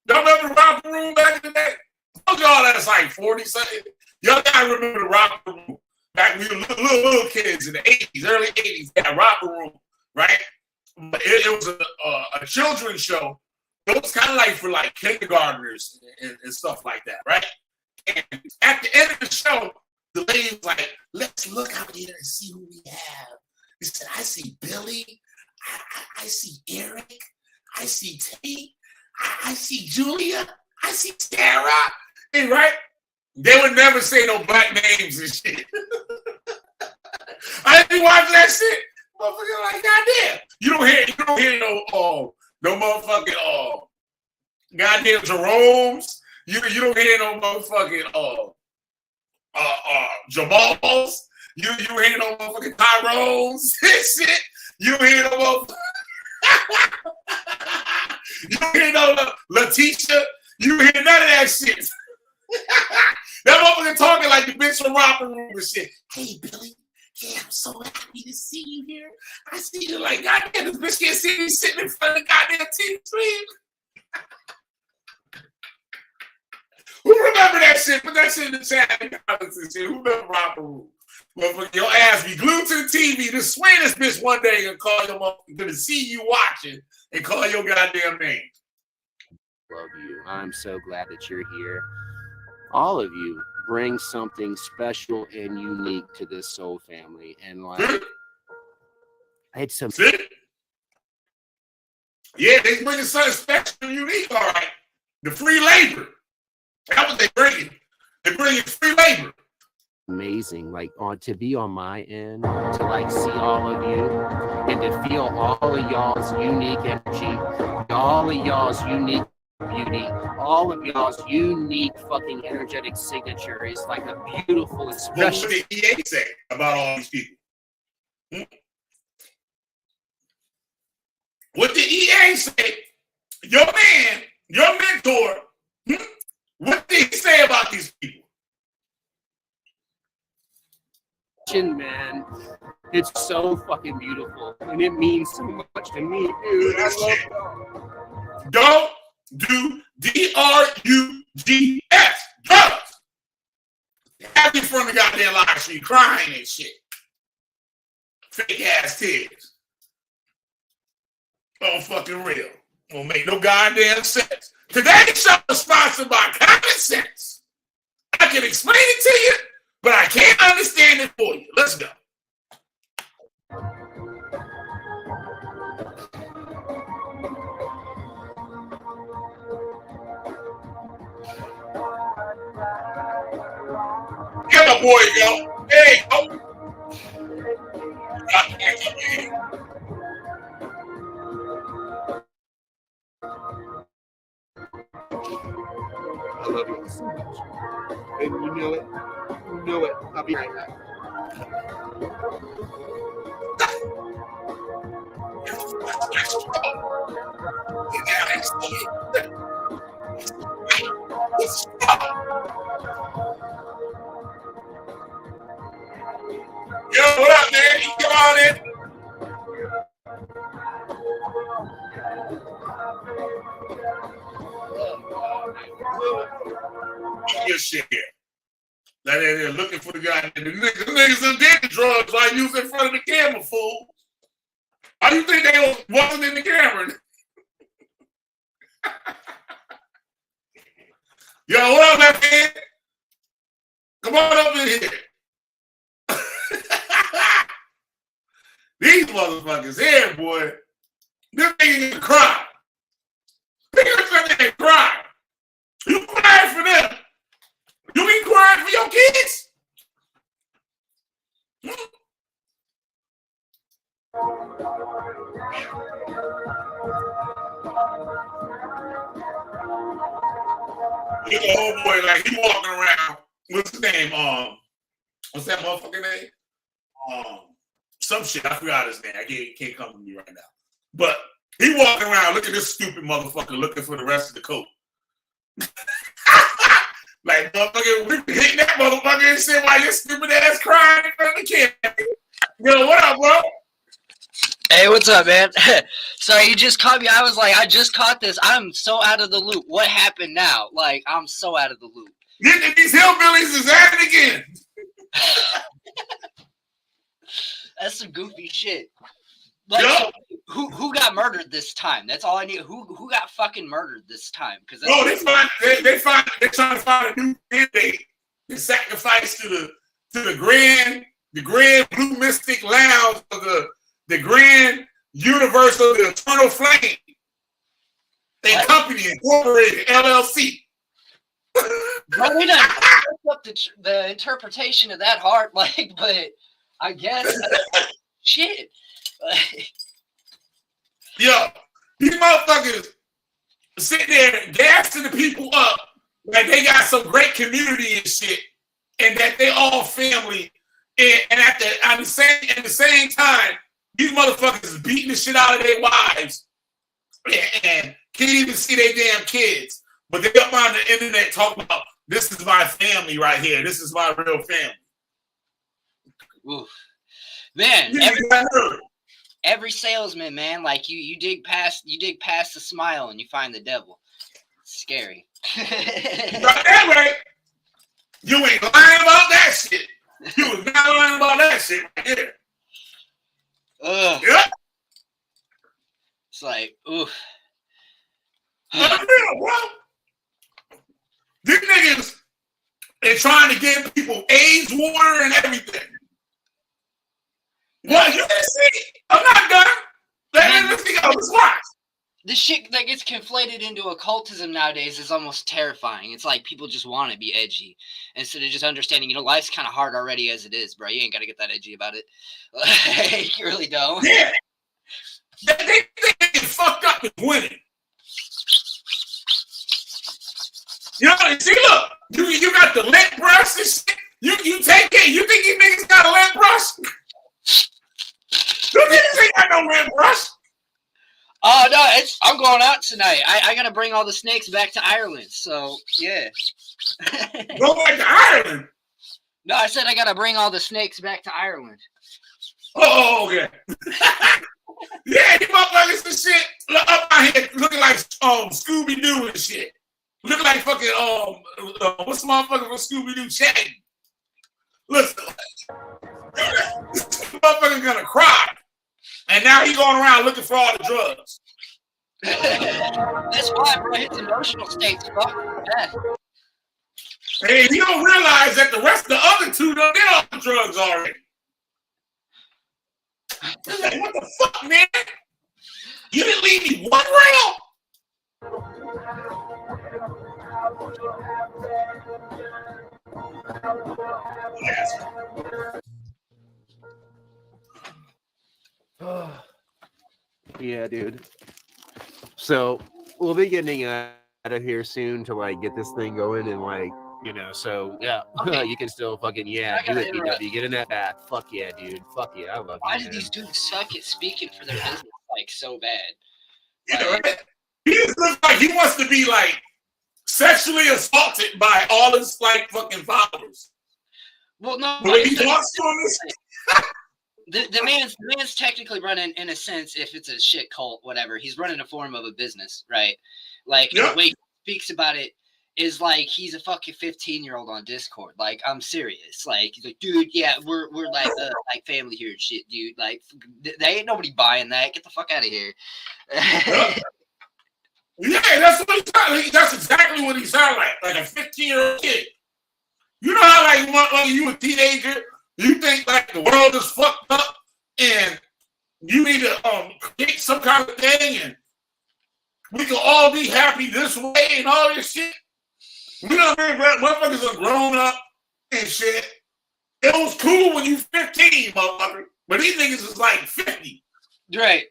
Y'all remember the romper room back in the day? Told y'all that's like 40 something. Y'all gotta remember the romper room. Back when we were little kids in the 80s, early 80s, that romper room, right? But it was a children's show. It was kind of like for like kindergartners and stuff like that, right? And at the end of the show, the lady was like, let's look out here and see who we have. He said, I see Billy, I see Eric, I see T, I see Julia, I see Sarah. And right? They would never say no black names and shit. I didn't watch that shit. Motherfucker, like, goddamn. You don't hear no motherfucking goddamn Jerome's. You don't hear no motherfucking Jamals. You hear no motherfucking Tyrone's and shit. You hear no motherfucking you hear no Letitia. You hear none of that shit. That motherfucker talking like the bitch from Romper Room and shit. Hey, Billy. Yeah, I'm so happy to see you here. I see you like, goddamn, this bitch can't see me sitting in front of the goddamn TV screen. Who remember that shit? Put that shit in the chat in the comments and shit. Who remember Romper Room? Motherfucker, your ass be glued to the TV. Just swear this bitch one day and call your motherfucker, gonna see you watching and call your goddamn name. Love you. I'm so glad that you're here. All of you bring something special and unique to this soul family. And like, I had some. Yeah, they bringing something special and unique, all right. The free labor. That's what they bringing. They bringing free labor. Amazing, like to be on my end, to like see all of you and to feel all of y'all's unique energy, all of y'all's unique beauty, all of y'all's unique fucking energetic signature is like a beautiful expression. What did the EA say about all these people? What did EA say? Your man, your mentor, what did he say about these people? Man, it's so fucking beautiful and it means so much to me, dude. I love y'all. Don't do drugs. Drugs. Happy from the goddamn live stream crying and shit. Fake ass tears. Oh, fucking real. Won't make no goddamn sense. Today's show is sponsored by Common Sense. I can explain it to you, but I can't understand it for you. Let's go. Here my boy go. There you go. I love you so much. And you know it. You know it. I'll be right back. Yo, what up, man? You come on in. Get your shit here. That they're looking for the guy. The niggas done did the drugs while you was in front of the camera, fool. How do you think they wasn't in the camera? Yo, what up, man? Come on up in here. These motherfuckers here, boy. This nigga can cry. Niggas can cry. You crying for them. You be crying for your kids? He's a old boy, like he walking around. What's his name? What's that motherfucker name? Some shit. I forgot his name. Can't come to me right now. But he walking around. Look at this stupid motherfucker looking for the rest of the coat. Like, motherfucker, we hitting that motherfucker and shit while your stupid ass crying in front of the camera. Yo, what up, bro? Hey, what's up, man? Sorry, you just caught me. I was like, I just caught this. I'm so out of the loop. What happened now? Like, I'm so out of the loop. These hillbillies is at it again. That's some goofy shit. Like, Yep. so who got murdered this time? That's all I need. Who got fucking murdered this time? Because they're trying to find a new candidate to sacrifice to the grand blue mystic lounge of the grand universe of the eternal flame. And company incorporated LLC. Bro, we done up the interpretation of that hard, like, but I guess shit. Yo, these motherfuckers sitting there gassing the people up like they got some great community and shit, and that they all family. And at the same time, these motherfuckers is beating the shit out of their wives and can't even see their damn kids. But they up on the internet talking about, this is my family right here. This is my real family. Oof. Man, every salesman, man, like you dig past the smile and you find the devil. It's scary. Right that way. You ain't lying about that shit. You was not lying about that shit right here. Ugh. Yep. It's like, oof. Unreal, bro. These niggas are trying to give people AIDS water and everything. What? You can see? I'm not done. Let's go. Let's watch. The shit that gets conflated into occultism nowadays is almost terrifying. It's like people just want to be edgy instead of just understanding, life's kind of hard already as it is, bro. You ain't got to get that edgy about it. Like, you really don't. Yeah. They get fucked up with winning. See, look, you got the lint brush and shit. You take it. You think these niggas got a lint brush? You niggas ain't got no lint brush. Oh, no, I'm going out tonight. I got to bring all the snakes back to Ireland. So, yeah. Go back to Ireland? No, I said I got to bring all the snakes back to Ireland. Oh, okay. Yeah, you motherfuckers and shit up out here looking like Scooby-Doo and shit. Looking like fucking, what's the motherfucker from Scooby-Doo chatting? Listen, this motherfucker's gonna cry. And now he going around looking for all the drugs. That's why, bro, his emotional state's fucked. Yeah. Hey, you don't realize that the rest of the other two don't get all the drugs already. Like, what the fuck, man? You didn't leave me one round? Yes. Yeah, dude. So we'll be getting out of here soon to like get this thing going and like, so yeah, okay. You can still fucking do it, BW. Get in that bath. Fuck yeah, dude. Fuck yeah, I love you. Why do these dudes suck at speaking for their business like so bad? Yeah, right? He just looks like he wants to be like sexually assaulted by all his like fucking followers. Well, no, but he wants to on this. The man's technically running, in a sense, if it's a shit cult, whatever, he's running a form of a business, right? Like, the way he speaks about it is like he's a fucking 15-year-old on Discord. Like, I'm serious. Like, he's like, dude, yeah, we're like family here and shit, dude. Like, they ain't nobody buying that. Get the fuck out of here. Yeah, that's what he sounds like. That's exactly what he sounds like a 15-year-old kid. You know how like you a teenager, you think like the world is fucked up and you need to create some kind of thing and we can all be happy this way and all this shit. You know what I mean? Motherfuckers are grown up and shit. It was cool when you 15, motherfucker. But these niggas is like 50. Right.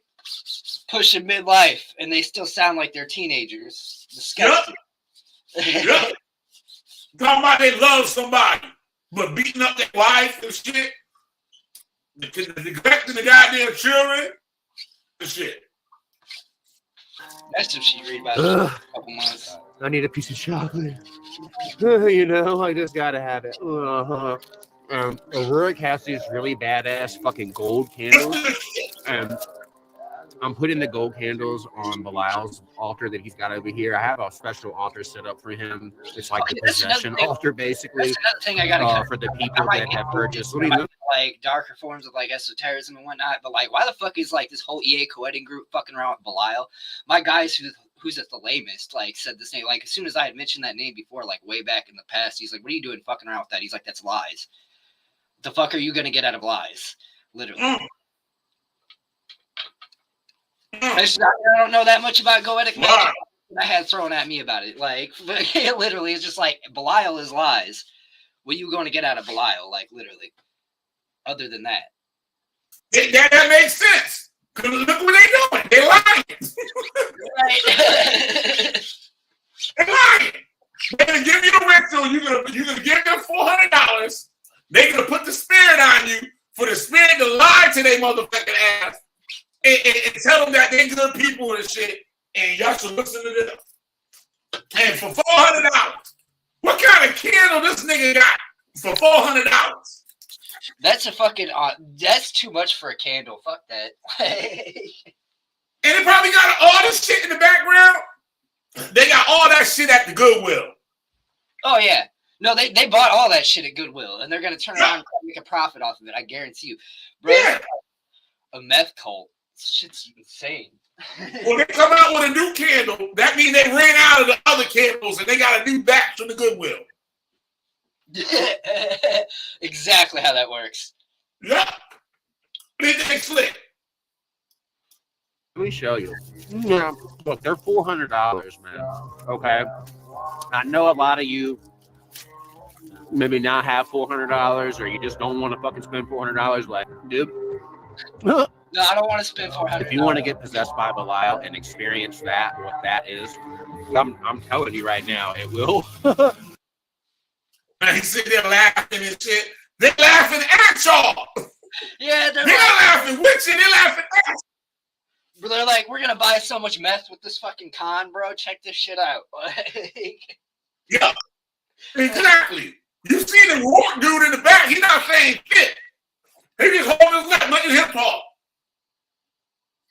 Pushing midlife and they still sound like they're teenagers. Disgusting. Yeah. Talking about they love somebody, but beating up their wife and shit, neglecting the goddamn children and shit. That's some shit you read about in a couple months. I need a piece of chocolate. You know, I just gotta have it. Aurora has these really badass fucking gold candles. And I'm putting the gold candles on Belial's altar that he's got over here. I have a special altar set up for him. It's like the possession altar, basically. That's another thing I gotta for the people that have purchased. What do you know? Like darker forms of like esotericism and whatnot, but like, why the fuck is like this whole EA co-editing group fucking around with Belial? My guys who's at the lamest like said this name. Like as soon as I had mentioned that name before, like way back in the past, he's like, "What are you doing fucking around with that?" He's like, "That's lies. The fuck are you gonna get out of lies?" Literally. I don't know that much about Goetic magic. I had thrown at me about it. Like, literally, it's just like, Belial is lies. What are you going to get out of Belial? Like, literally. Other than that. That makes sense. Because look what they're doing. They're lying. Right. They're lying. They're going to give you the ritual. You're going to give them $400. They're going to put the spirit on you for the spirit to lie to their motherfucking ass. And tell them that they're good people and shit, and y'all should listen to them. And for $400, what kind of candle this nigga got for $400? That's a fucking that's too much for a candle. Fuck that. And they probably got all this shit in the background. They got all that shit at the Goodwill. Oh yeah. No, they bought all that shit at Goodwill, and they're gonna turn around and make a profit off of it. I guarantee you, bro. Yeah. A meth cult. Shit's insane. When they come out with a new candle, that means they ran out of the other candles and they got a new batch from the Goodwill. Exactly how that works. Yeah. They slick. Let me show you. Yeah. Look, they're $400, man. Okay. I know a lot of you maybe not have $400 or you just don't want to fucking spend $400. Like, dude. No, I don't want to spend $400. If you want to get possessed by Belial and experience that, what that is, I'm telling you right now, it will. And he's sitting there laughing and shit. They're laughing at y'all. Yeah, they're laughing with you. They're laughing at you. They're like, we're gonna buy so much meth with this fucking con, bro. Check this shit out. Yeah, exactly. You see the Rourke dude in the back? He's not saying shit. He just holding his lip, making hip hop.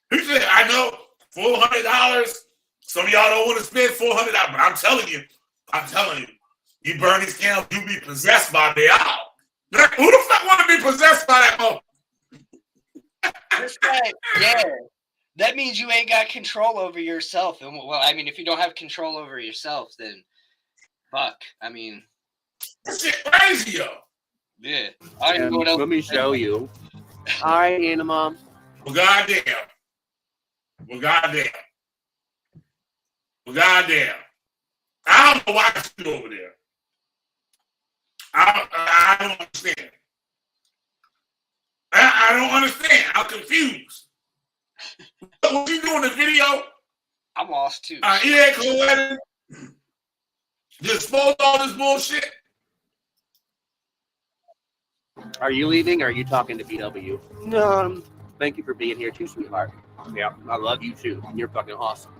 He said, I know $400. Some of y'all don't want to spend $400, but I'm telling you, you burn these candles, you be possessed by the owl. Like, who the fuck want to be possessed by that moment? That's right. Yeah. That means you ain't got control over yourself. And well, I mean, if you don't have control over yourself, then fuck. I mean, that shit crazy, yo. Yeah. Let me show you. All right, Anima. Well, goddamn. Well, goddamn. Well, goddamn. I don't know why she's over there. I don't understand. I don't understand. I'm confused. What you doing in the video? I'm lost too. EA co-editing. Just expose all this bullshit. Are you leaving or are you talking to BW? No. Thank you for being here too, sweetheart. Yeah, I love you too. You're fucking awesome.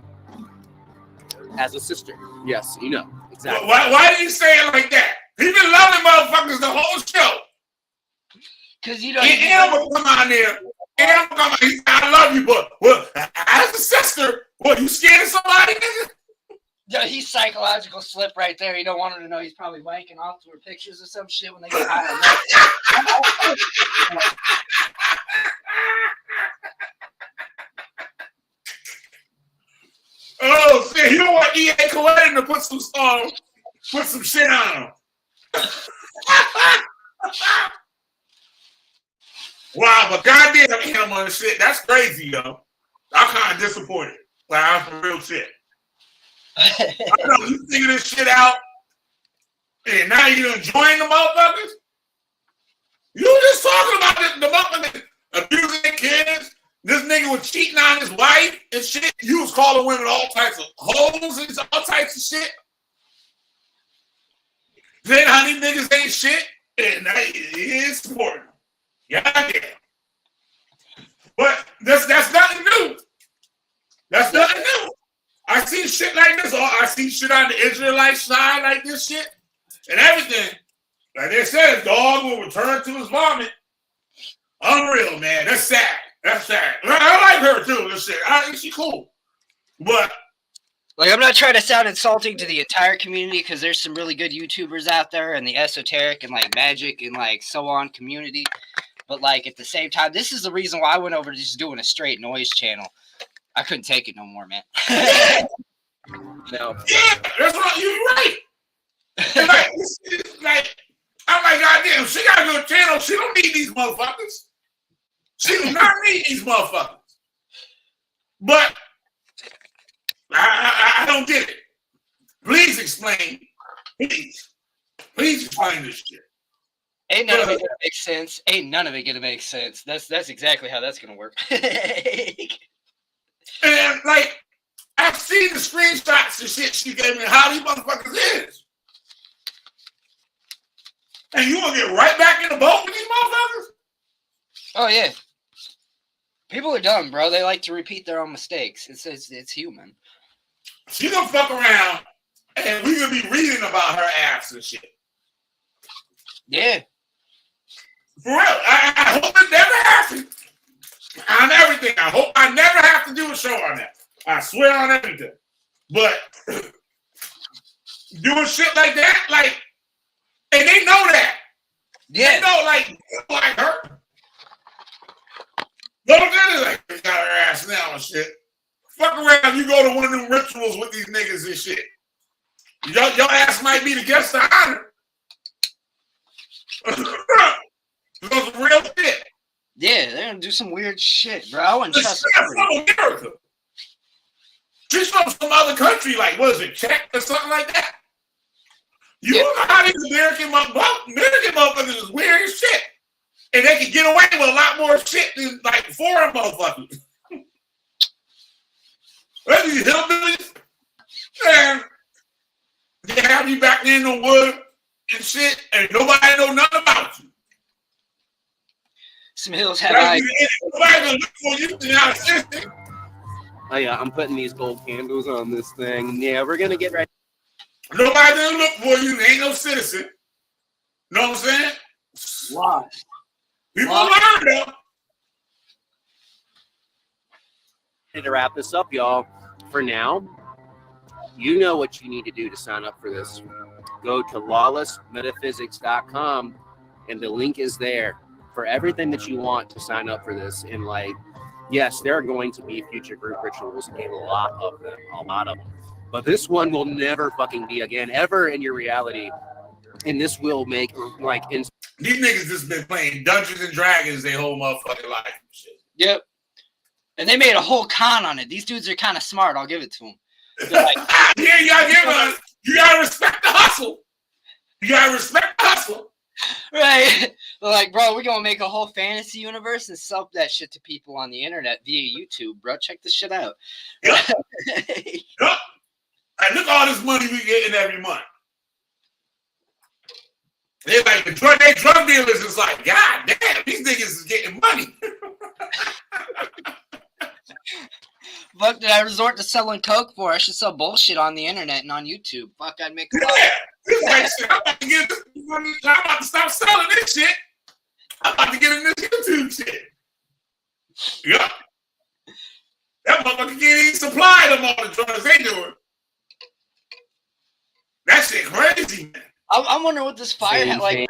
As a sister. Yes, you know. Exactly. Why did you say it like that? He's been loving motherfuckers the whole show. Because you know. And will come on there. And come on. He said, I love you, but well, as a sister, what, you scared of somebody, nigga? Yeah, he's psychological slip right there. You don't want her to know he's probably wanking off to her pictures or some shit when they get high. Oh shit! You don't want EA co-editing to put some shit on him. Wow, but goddamn him on the shit. That's crazy, yo. I'm kind of disappointed. Like, I'm some real shit. I know you figure this shit out, and now you're enjoying the motherfuckers. You were just talking about the motherfuckers abusing their kids. This nigga was cheating on his wife and shit. You was calling women all types of hoes and all types of shit. Then how these niggas ain't shit, and that is important. Yeah. But that's nothing new. That's nothing new. I see shit like this. I see shit on the Israelite side like this shit and everything. Like they said, dog will return to his vomit. Unreal, man. That's sad. That's sad. I like her too. This shit. She cool. But like, I'm not trying to sound insulting to the entire community because there's some really good YouTubers out there in the esoteric and like magic and like so on community. But like at the same time, this is the reason why I went over to just doing a straight noise channel. I couldn't take it no more, man. No. Yeah, that's what you're right. Like, I'm like, goddamn, she got a good channel. She don't need these motherfuckers. She do not need these motherfuckers. But I don't get it. Please explain. Please explain this shit. Ain't none of it gonna make sense. Ain't none of it gonna make sense. That's exactly how that's gonna work. And like, I've seen the screenshots and shit she gave me how these motherfuckers is. And you gonna get right back in the boat with these motherfuckers? Oh yeah. People are dumb, bro. They like to repeat their own mistakes. It's human. She gonna fuck around and we gonna be reading about her ass and shit. Yeah. For real. I hope it never happens. On everything. I hope I never have to do a show on that. I swear on everything. But doing shit like that, like, and they know that. Yeah. They know, like her. Don't do it like they got her ass now and shit. Fuck around, you go to one of them rituals with these niggas and shit. Your ass might be the guest of honor. That's real shit. Yeah, they're gonna do some weird shit, bro. I wouldn't trust her. From America. She's from some other country, like, what is it, Czech or something like that? You know how these American motherfuckers is weird as shit. And they can get away with a lot more shit than, like, foreign motherfuckers. What these hillbillies? And they have you back in the wood and shit, and nobody know nothing about you. Some hills have eyes. Nobody gonna look for you in our system. Oh yeah, I'm putting these gold candles on this thing. Yeah, we're gonna get right. Nobody gonna look for you. Ain't no citizen. Know what I'm saying? Wow. People learn though. To wrap this up, y'all. For now, you know what you need to do to sign up for this. Go to lawlessmetaphysics.com, and the link is there for everything that you want to sign up for this. And like, yes, there are going to be future group rituals, a lot of them. But this one will never fucking be again, ever in your reality. And this will make, like... These niggas just been playing Dungeons and Dragons their whole motherfucking life. Shit. Yep. And they made a whole con on it. These dudes are kind of smart. I'll give it to them. Like, yeah, you gotta respect the hustle. You gotta respect the hustle. Right. They're like, bro, we're going to make a whole fantasy universe and sell that shit to people on the internet via YouTube, bro. Check this shit out. Yep. Yep. And look at all this money we getting every month. They're like, the drug dealers is like, God damn, these niggas is getting money. Fuck did I resort to selling coke for? I should sell bullshit on the internet and on YouTube. Fuck, I'd make a lot. This like shit. I'm about to get this money. I'm about to stop selling this shit. I'm about to get in this YouTube shit. Yep. That motherfucker can't even supply them all the drugs they doing. That shit crazy, man. I'm wondering what this fire like. Their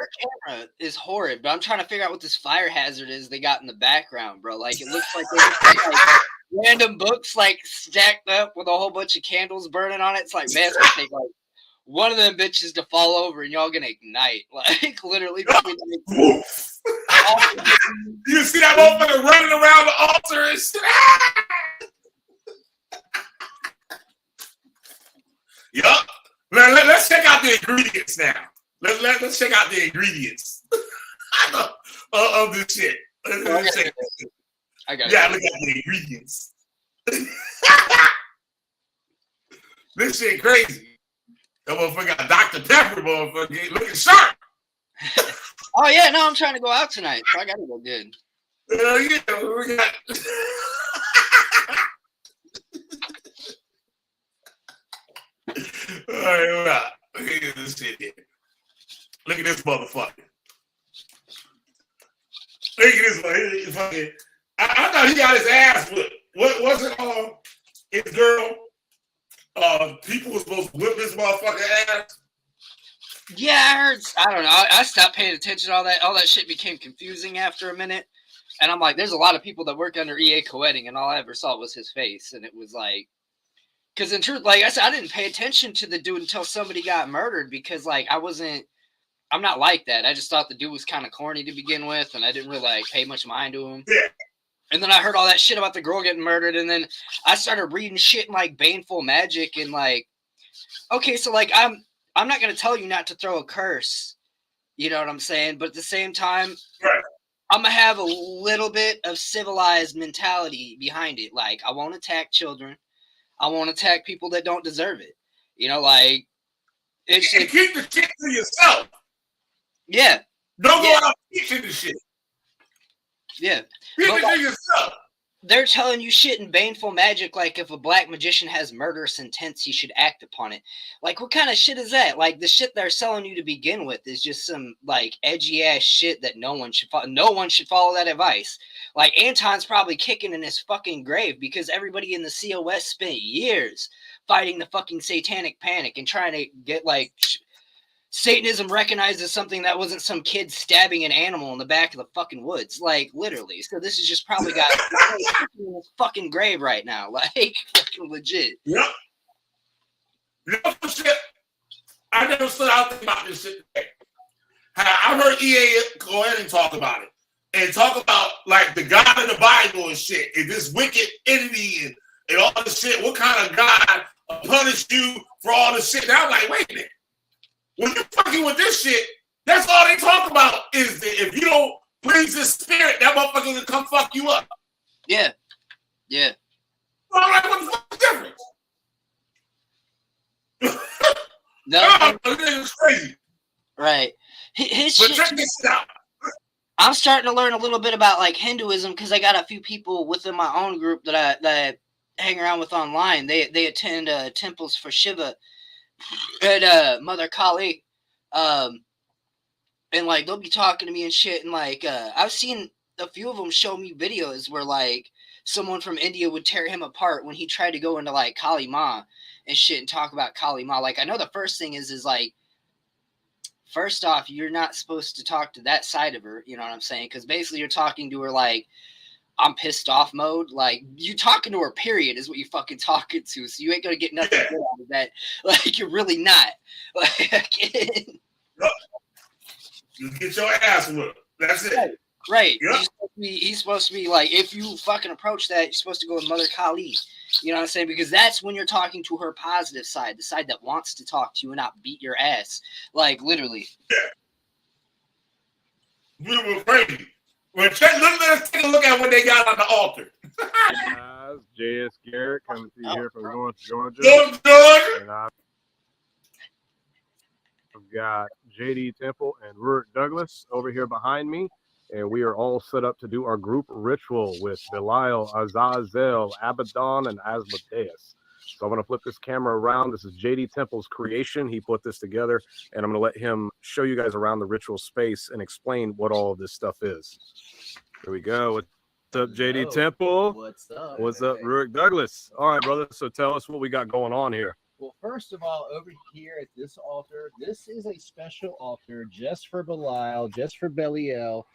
camera is horrid, but I'm trying to figure out what this fire hazard is they got in the background, bro. Like it looks like they just got, like random books like stacked up with a whole bunch of candles burning on it. It's like, man, it's gonna take like one of them bitches to fall over and y'all gonna ignite. Like literally. You see that motherfucker running around the altar and shit. Yup. Let's check out the ingredients now. Let's check out the ingredients of this shit. I got yeah, look at the ingredients. This shit crazy. That motherfucker got Dr. Pepper, motherfucker, looking sharp. Oh yeah, no, I'm trying to go out tonight, so I gotta go good. Yeah, we got. All right, hold on. Look at this shit here. Look at this motherfucker. Look at this fucking. I thought he got his ass whipped. What was it? His girl. People were supposed to whip this motherfucker ass. Yeah, I heard. I don't know. I stopped paying attention. All that shit became confusing after a minute. And I'm like, there's a lot of people that work under EA co-editing, and all I ever saw was his face. And it was like, because in truth, like I said, I didn't pay attention to the dude until somebody got murdered because, like, I'm not like that. I just thought the dude was kind of corny to begin with, and I didn't really, like, pay much mind to him. Yeah. And then I heard all that shit about the girl getting murdered, and then I started reading shit in, like, Baneful Magic, and, like, okay, so, like, I'm not going to tell you not to throw a curse. You know what I'm saying? But at the same time, right. I'm going to have a little bit of civilized mentality behind it. Like, I won't attack children. I won't attack people that don't deserve it. You know, like... keep the shit to yourself. Yeah. Don't go out teaching the shit. Yeah. Keep it to yourself. They're telling you shit in Baneful Magic, like if a black magician has murderous intents, he should act upon it. Like, what kind of shit is that? Like, the shit they're selling you to begin with is just some, like, edgy-ass shit that no one should follow. No one should follow that advice. Like, Anton's probably kicking in his fucking grave because everybody in the COS spent years fighting the fucking satanic panic and trying to get, like... Satanism recognized as something that wasn't some kid stabbing an animal in the back of the fucking woods. Like, literally. So this is just probably got in his fucking grave right now. Like, fucking legit. Yep. You know some shit? I never stood out there about this shit today. I heard EA go ahead and talk about it. And talk about, like, the God of the Bible and shit. And this wicked entity and all this shit. What kind of God punished you for all this shit? And I'm like, wait a minute. When you're fucking with this shit, that's all they talk about is that if you don't please the spirit, that motherfucker gonna come fuck you up. Yeah. Yeah. So I'm like, what the fuck is the difference? No. It's crazy. Right. His but shit. check this out. I'm starting to learn a little bit about, like, Hinduism because I got a few people within my own group that I hang around with online. They attend temples for Shiva and Mother Kali, and like they'll be talking to me and shit, and like I've seen a few of them show me videos where like someone from India would tear him apart when he tried to go into like Kali Ma and shit and talk about Kali Ma. Like, I know the first thing is like, first off, you're not supposed to talk to that side of her, you know what I'm saying? Because basically you're talking to her like, I'm pissed off mode. Like, you talking to her, period, is what you fucking talking to. So you ain't gonna get nothing good out of that. Like, you're really not. Like, you get your ass whipped. That's it. Right. Yep. He's supposed to be like, if you fucking approach that, you're supposed to go with Mother Kali. You know what I'm saying? Because that's when you're talking to her positive side, the side that wants to talk to you and not beat your ass. Like, literally. Yeah. We were crazy. Well, let's take a look at what they got on the altar. Guys, J.S. Garrett coming to you here from North Georgia. And I've got J.D. Temple and Rurik Douglas over here behind me. And we are all set up to do our group ritual with Belial, Azazel, Abaddon, and Asmodeus. So I'm going to flip this camera around. This is J.D. Temple's creation. He put this together, and I'm going to let him show you guys around the ritual space and explain what all of this stuff is. Here we go. What's up, J.D. Temple? What's up? What's up, Rurik Douglas? All right, brother. So tell us what we got going on here. Well, first of all, over here at this altar, this is a special altar just for Belial, just for Belial,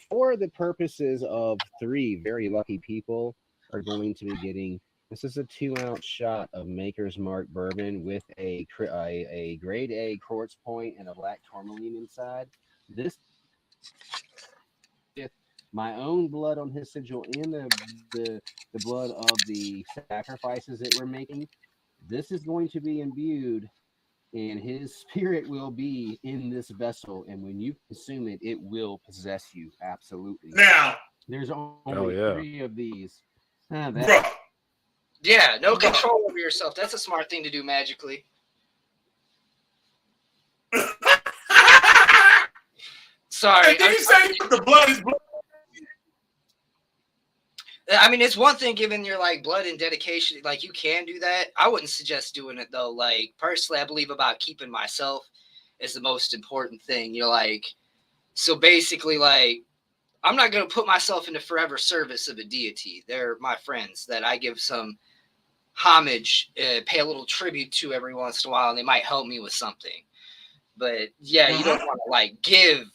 for the purposes of 3 very lucky people are going to be getting. This is a 2-ounce shot of Maker's Mark bourbon with a grade A quartz point and a black tourmaline inside. This, with my own blood on his sigil and the blood of the sacrifices that we're making, this is going to be imbued, and his spirit will be in this vessel. And when you consume it, it will possess you. Absolutely. Now, there's only 3 of these. Yeah, no control over yourself. That's a smart thing to do magically. Sorry. Did you say the blood is blood? I mean, it's one thing giving your like blood and dedication. Like you can do that. I wouldn't suggest doing it though. Like personally, I believe about keeping myself is the most important thing. You're like, so basically, like I'm not gonna put myself into forever service of a deity. They're my friends that I give some homage, pay a little tribute to every once in a while, and they might help me with something. But yeah, you don't want to like give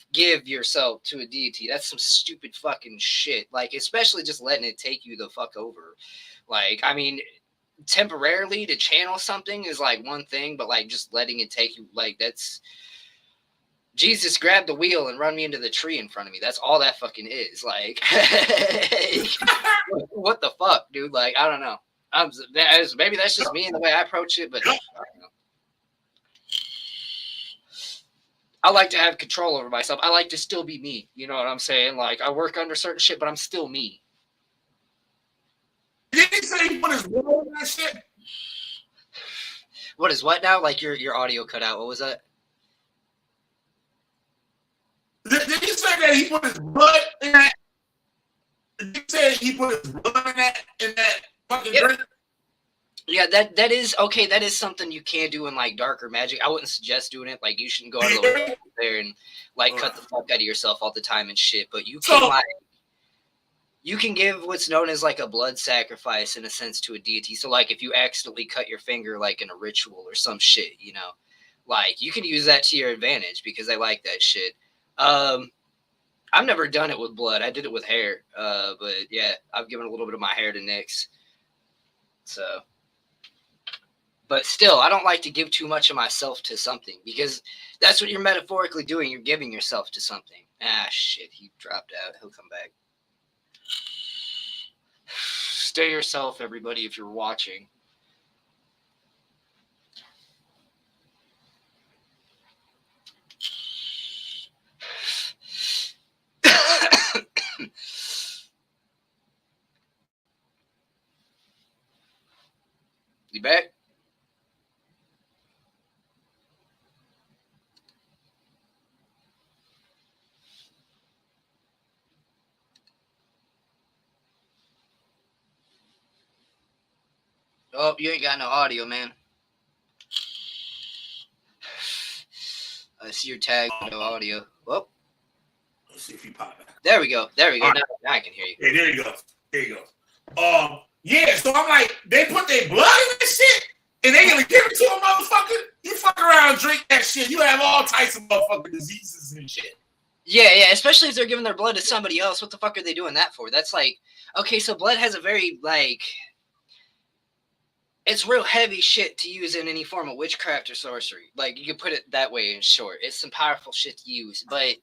yourself to a deity. That's some stupid fucking shit. Like, especially just letting it take you the fuck over. Like, I mean, temporarily to channel something is like one thing, but like just letting it take you, like that's Jesus grabbed the wheel and run me into the tree in front of me. That's all that fucking is. Like, what the fuck, dude? Like, I don't know. Maybe that's just me and the way I approach it, but I don't know. I like to have control over myself. I like to still be me. You know what I'm saying? Like, I work under certain shit, but I'm still me. Did he say he put his blood in that shit? What is what now? Like, your audio cut out. What was that? Did you say that he put his blood in that? Did you say he put his blood in that fucking drink? Yeah, that is okay. That is something you can do in like darker magic. I wouldn't suggest doing it. Like you shouldn't go out of the way there and like cut the fuck out of yourself all the time and shit. But you can you can give what's known as like a blood sacrifice in a sense to a deity. So like if you accidentally cut your finger like in a ritual or some shit, you know, like you can use that to your advantage because I like that shit. I've never done it with blood. I did it with hair. But yeah, I've given a little bit of my hair to Nyx. So. But still, I don't like to give too much of myself to something because that's what you're metaphorically doing. You're giving yourself to something. Ah, shit. He dropped out. He'll come back. Stay yourself, everybody, if you're watching. You back? Oh, you ain't got no audio, man. I see your tag, no audio. Whoop. Let's see if he popped back. There we go. There we go. Right. Now I can hear you. Yeah, there you go. There you go. Yeah, so I'm like, they put their blood in this shit and they gonna give it to a motherfucker? You fuck around and drink that shit. You have all types of motherfucking diseases and shit. Yeah, especially if they're giving their blood to somebody else. What the fuck are they doing that for? That's like, okay, so blood has a very, like, it's real heavy shit to use in any form of witchcraft or sorcery. Like, you can put it that way in short. It's some powerful shit to use. But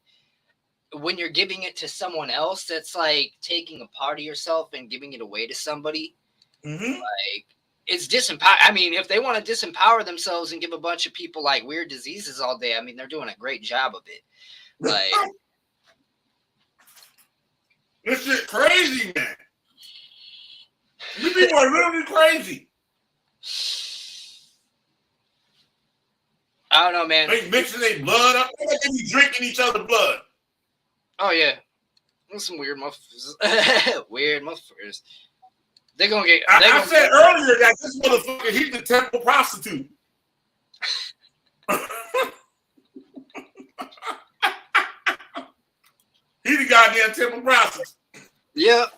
when you're giving it to someone else, that's like taking a part of yourself and giving it away to somebody. Like, it's disempower. I mean, if they want to disempower themselves and give a bunch of people like weird diseases all day, I mean, they're doing a great job of it. Like, this shit crazy, man. You people are literally crazy. I don't know, man. They mixing their blood up. They be drinking each other's blood. Oh yeah, there's some weird motherfuckers. Weird motherfuckers. They're gonna get. I said earlier that this motherfucker, he's the temple prostitute. He's the goddamn temple prostitute. Yep.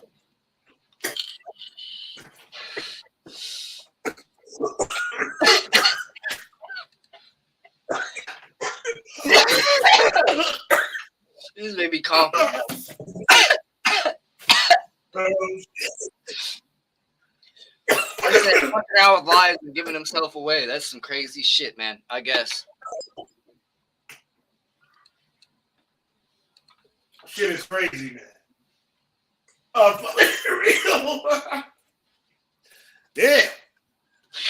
This made me cough. I said, fucking out with lies and giving himself away. That's some crazy shit, man. I guess. Shit is crazy, man. For real. Yeah.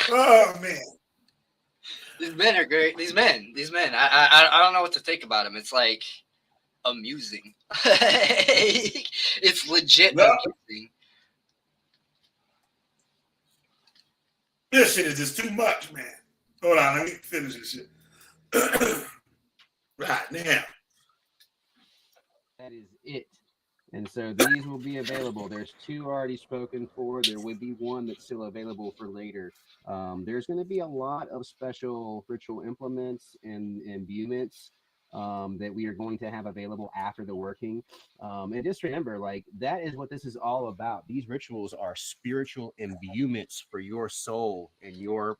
Oh man. These men are great. These men. I don't know what to think about them. It's like amusing. It's legit amusing. This shit is just too much, man. Hold on, let me finish this shit. Right now. that is it. And so these will be available. There's 2 already spoken for. There will be 1 that's still available for later. There's going to be a lot of special ritual implements and imbuements that we are going to have available after the working. And just remember, like, that is what this is all about. These rituals are spiritual imbuements for your soul and your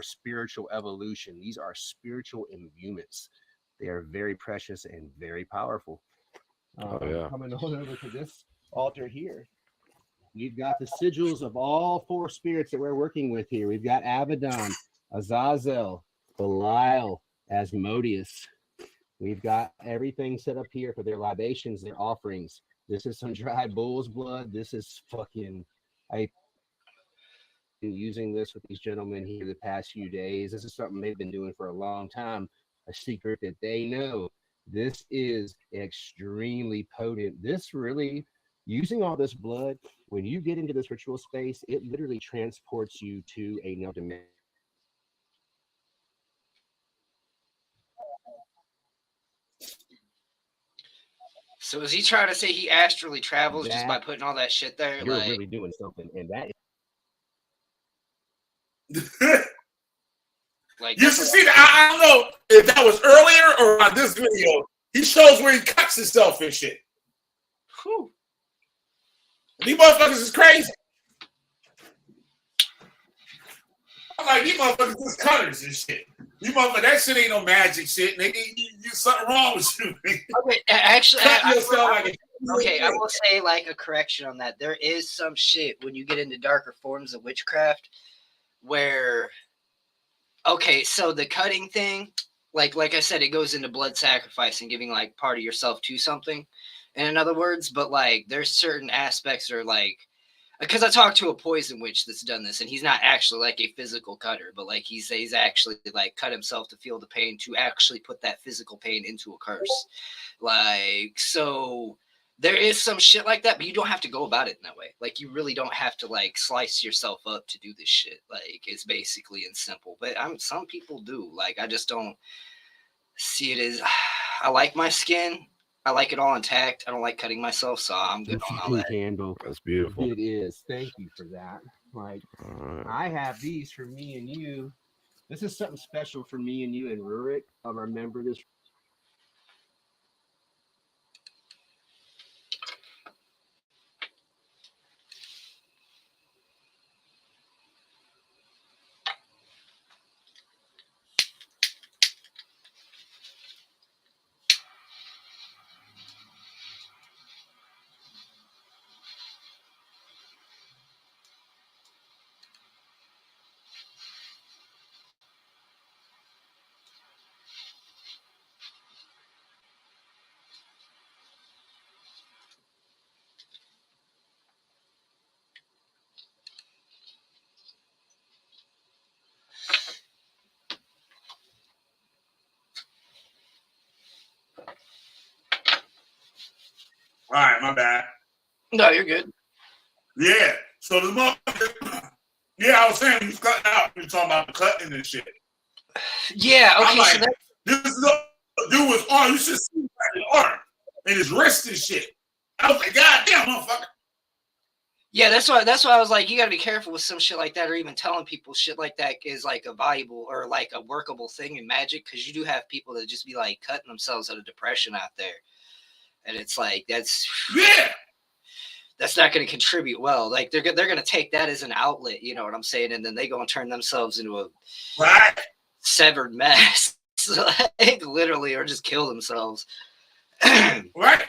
spiritual evolution. These are spiritual imbuements. They are very precious and very powerful. Coming on over to this altar here, we've got the sigils of all 4 spirits that we're working with here. We've got Abaddon, Azazel, Belial, Asmodeus. We've got everything set up here for their libations, their offerings. This is some dry bull's blood. This is fucking... I've been using this with these gentlemen here the past few days. This is something they've been doing for a long time, a secret that they know. This is extremely potent. This really, using all this blood, when you get into this ritual space, it literally transports you to another dimension. So is he trying to say he astrally travels just by putting all that shit there? You're really doing something, and that is... Like, you should see that. I don't know if that was earlier or on this video. He shows where he cuts himself and shit. Whew. These motherfuckers is crazy. I'm like, these motherfuckers is cutters and shit. You motherfuckers, that shit ain't no magic shit. Nigga, you something wrong with you. Okay, actually, I will say say like a correction on that. There is some shit when you get into darker forms of witchcraft where... Okay, so the cutting thing, like I said, it goes into blood sacrifice and giving like part of yourself to something. In other words, but like there's certain aspects that are like, because I talked to a poison witch that's done this, and he's not actually like a physical cutter, but like he's actually like cut himself to feel the pain to actually put that physical pain into a curse. Like, so there is some shit like that, but you don't have to go about it in that way. Like, you really don't have to like slice yourself up to do this shit. Like, it's basically and simple. But some people do. Like, I just don't see it as... I like my skin. I like it all intact. I don't like cutting myself, so I'm good on all that. Handle. That's beautiful. It is. Thank you for that. Like, I have these for me and you. This is something special for me and you and Rurik. I remember this. All right, my bad. No, you're good. Yeah. So the motherfucker, yeah, I was saying he's cutting out. You're talking about the cutting and shit. Yeah, okay. Like, so that... this dude was arm. You should see his arm and his wrist and shit. I was like, God damn, motherfucker. Yeah, that's why I was like, you gotta be careful with some shit like that, or even telling people shit like that is like a valuable or like a workable thing in magic, because you do have people that just be like cutting themselves out of depression out there. And it's like, that's not going to contribute well. Like they're going to take that as an outlet, you know what I'm saying? And then they go and turn themselves into a severed mess, like, literally, or just kill themselves. Right.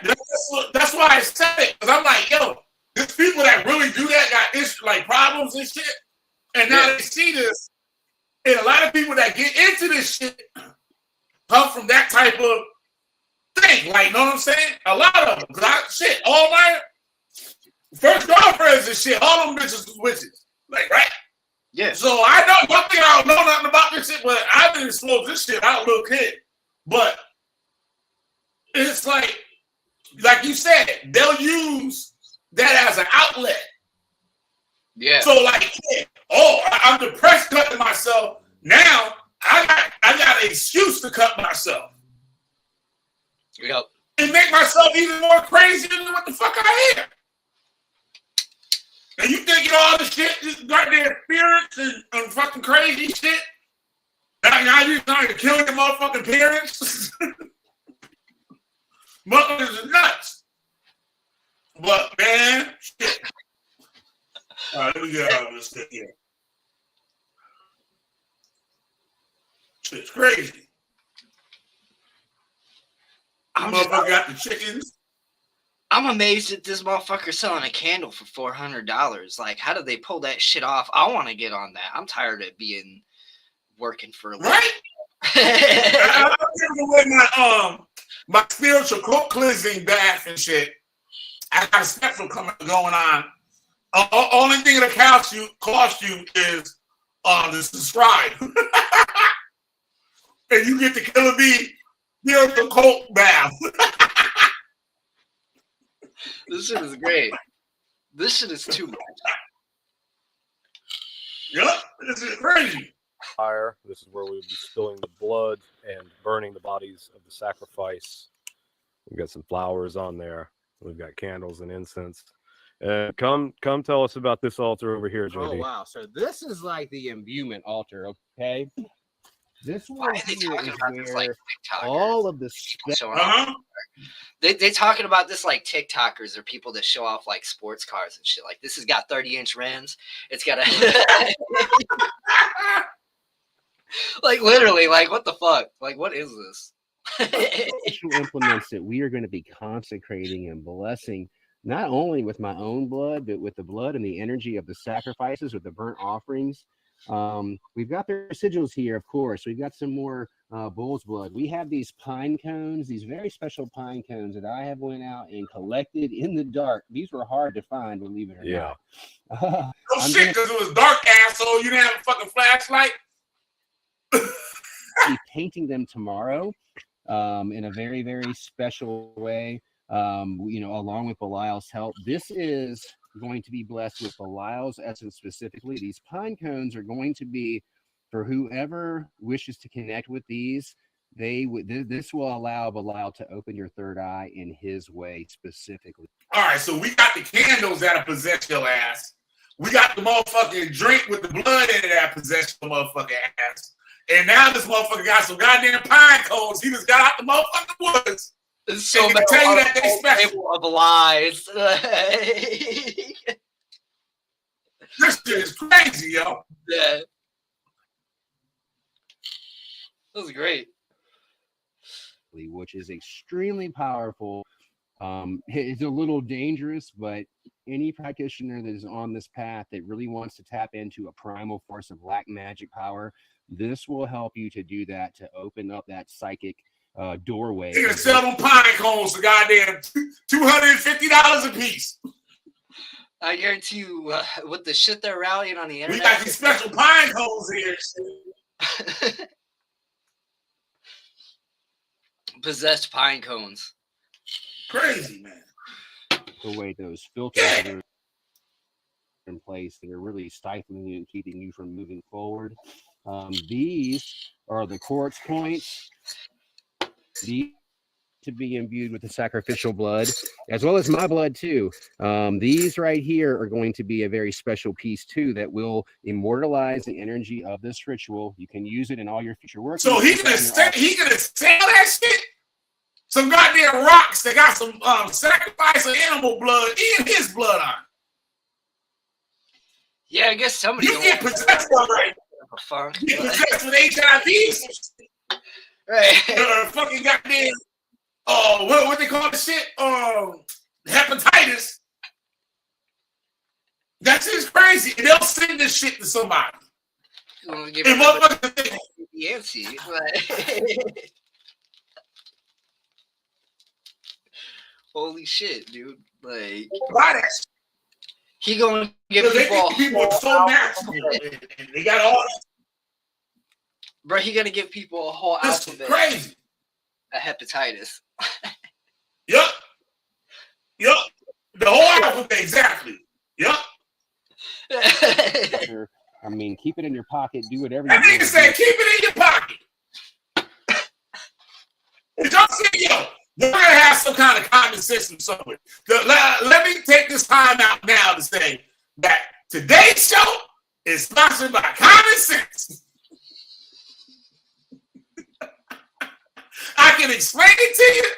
That's why I said it. Because I'm like, yo, there's people that really do that, got issues, like problems and shit. And now they see this. And a lot of people that get into this shit come from that type of thing, like, know what I'm saying? A lot of them. Shit, all my first girlfriends and shit, all them bitches was witches. Like, right? Yeah. So I know, one thing I don't know nothing about this shit, but I've been exposed to this shit. I was a little kid. But it's like you said, they'll use that as an outlet. Yeah. So like, I'm depressed cutting myself. Now I got an excuse to cut myself. Yep. and make myself even more crazy than what the fuck I am. And you think all this shit, this goddamn spirits and fucking crazy shit? Now you're trying to kill your motherfucking parents? Motherfuckers are nuts. But, man, shit. All right, let me get out of this shit here. Shit's crazy. Motherfucker got the chickens. I'm amazed that this motherfucker's selling a candle for $400. Like, how did they pull that shit off? I want to get on that. I'm tired of working for a living. Right? I'm with my spiritual cleansing bath and shit. I got a special going on. Only thing that cost you is to subscribe. And you get the Killer Bee spiritual cult bath. This shit is great. This shit is too much. Yep, this is crazy. Fire. This is where we would be spilling the blood and burning the bodies of the sacrifice. We've got some flowers on there. We've got candles and incense. Come tell us about this altar over here, JD. Oh wow! So this is like the imbuement altar. Okay, this one here is where all of the They talking about this like TikTokers or people that show off like sports cars and shit. Like this has got 30-inch rims. It's got a like literally like what the fuck? Like what is this? Special implements that we are going to be consecrating and blessing, not only with my own blood, but with the blood and the energy of the sacrifices, with the burnt offerings. We've got the residuals here, of course. We've got some more bull's blood. We have these pine cones, these very special pine cones that I have went out and collected in the dark. These were hard to find, believe it or not. Oh shit, because it was dark, asshole. You didn't have a fucking flashlight? Be painting them tomorrow in a very, very special way. Along with Belial's help. This is going to be blessed with Belial's essence specifically. These pine cones are going to be for whoever wishes to connect with these. This will allow Belial to open your third eye in his way specifically. All right, so we got the candles that'll possess your ass. We got the motherfucking drink with the blood in it that possess your motherfucking ass. And now this motherfucker got some goddamn pine cones. He just got out the motherfucking woods. So and tell you that they special of lies. This shit is crazy, yo. Yeah. That was great. Which is extremely powerful. It's a little dangerous, but any practitioner that is on this path that really wants to tap into a primal force of black magic power, this will help you to do that, to open up that psychic doorway. You're gonna sell them pine cones for goddamn $250 a piece. I guarantee you, with the shit they're rallying on the internet, we got these special pine cones here. Possessed pine cones. Crazy, man. The way those filters are in place that are really stifling you and keeping you from moving forward. These are the quartz points. These to be imbued with the sacrificial blood, as well as my blood too. These right here are going to be a very special piece too that will immortalize the energy of this ritual. You can use it in all your future work. So he gonna sell that shit? Some goddamn rocks that got some sacrifice of animal blood in his blood on. Yeah, I guess somebody. You get possessed already. You get possessed with HIV. Right. Fucking goddamn. What they call the shit? Hepatitis. That shit's crazy. And they'll send this shit to somebody. And motherfuckers Yancy. Holy shit, dude! Like, he gonna give people so natural. They got all. Bro, he gonna give people a whole alphabet. Crazy. A hepatitis. Yup. The whole alphabet, exactly. Yup. I mean, keep it in your pocket. Do whatever. That nigga said, keep it in your pocket. Did y'all see, yo? You're going to have some kind of common system somewhere. Let me take this time out now to say that today's show is sponsored by Common Sense. I can explain it to you,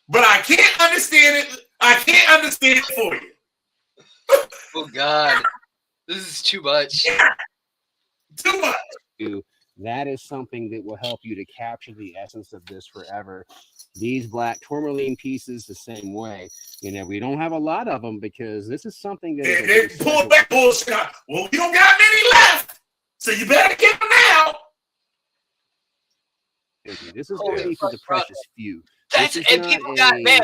but I can't understand it. I can't understand it for you. Oh, God. This is too much. Too much. That is something that will help you to capture the essence of this forever. These black tourmaline pieces the same way. You know, we don't have a lot of them because this is something that they pull that bullshit out. Well, we don't got many left, so you better get them now. This is going to be for the precious few. People got mad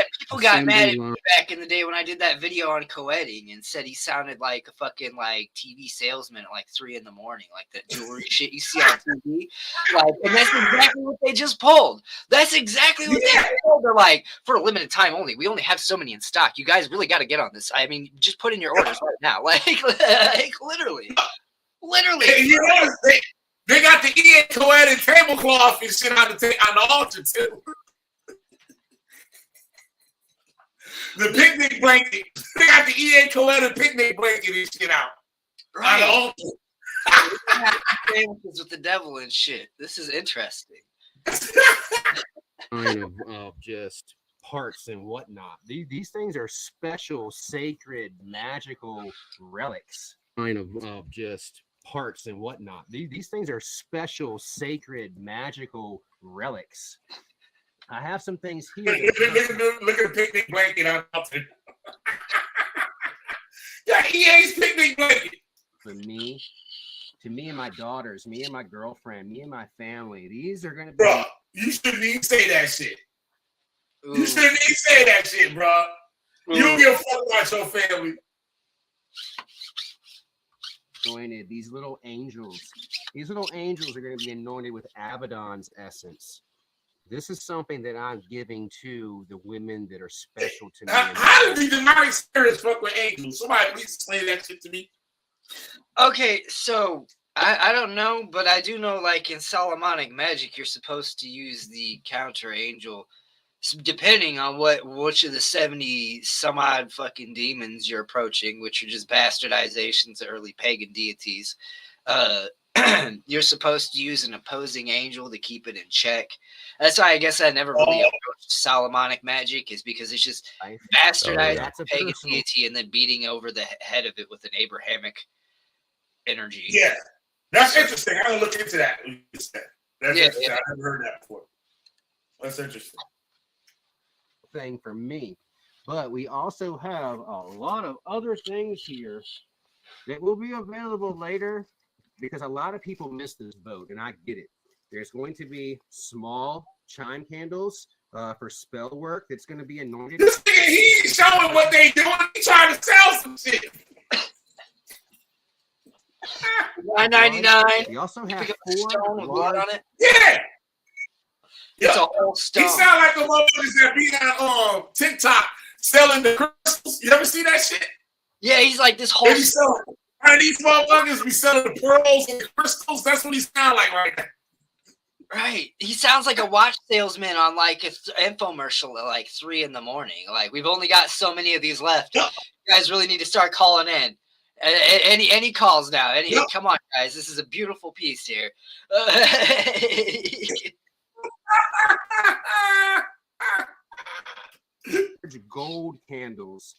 at me back in the day when I did that video on co-editing and said he sounded like a fucking like TV salesman at like 3 a.m, like that jewelry shit you see on TV. Like, and that's exactly what they just pulled. That's exactly what they pulled. They're like, for a limited time only. We only have so many in stock. You guys really got to get on this. I mean, just put in your orders right now. Like literally. Hey, you know, they got the EA co-edit tablecloth and shit on the altar too. The picnic blanket. They got the EA co-edit picnic blanket and shit out. Right. On the altar. Sandwiches with the devil and shit. This is interesting. Of just parts and whatnot. These things are special, sacred, magical relics. Of just parts and whatnot. These things are special, sacred, magical relics. I have some things here. Look at the picnic blanket out there. Yeah, EA's picnic blanket. For me, to me and my daughters, me and my girlfriend, me and my family, these are going to be... Bro, you shouldn't even say that shit. Ooh. You shouldn't even say that shit, bro. Ooh. You don't give a fuck about your family. Anointed, these little angels are going to be anointed with Abaddon's essence. This is something that I'm giving to the women that are special to me. How did the demonic spirits fuck with angels? Somebody please explain that shit to me. Okay, so I don't know, but I do know, like in Solomonic magic, you're supposed to use the counter angel depending on which of the 70 some odd fucking demons you're approaching, which are just bastardizations of early pagan deities. You're supposed to use an opposing angel to keep it in check. That's why I guess I never really approached Solomonic magic, is because it's just bastardizing a pagan deity and then beating over the head of it with an Abrahamic energy. Yeah, that's interesting. I gotta look into that. That's interesting. I never heard that before. That's interesting. Thing for me, but we also have a lot of other things here that will be available later because a lot of people miss this boat, and I get it. There's going to be small chime candles for spell work that's going to be anointed. This nigga, he's showing what they doing. He's trying to sell some shit. $9.99. We also have stone with blood on it. Yeah. It's a whole stone. He sound like the motherfuckers that be on TikTok selling the crystals. You ever see that shit? Yeah, he's like this whole. These motherfuckers be selling the pearls and the crystals. That's what he sound like right now. Right. He sounds like a watch salesman on like an infomercial at like 3 a.m. Like, we've only got so many of these left. You guys really need to start calling in. Any calls now? Come on, guys. This is a beautiful piece here. Gold candles.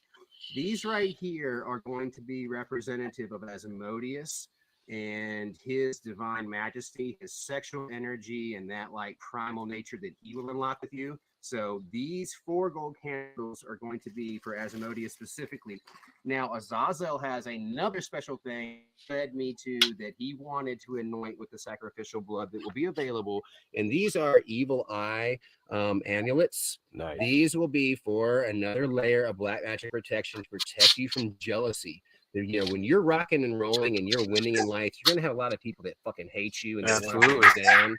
These right here are going to be representative of Asmodeus and his divine majesty, his sexual energy, and that like primal nature that he will unlock with you. So these 4 gold candles are going to be for Asmodeus specifically. Now, Azazel has another special thing fed me to that he wanted to anoint with the sacrificial blood that will be available. And these are evil eye amulets. Nice. These will be for another layer of black magic protection to protect you from jealousy. You know, when you're rocking and rolling and you're winning in life, you're going to have a lot of people that fucking hate you and want to put you down.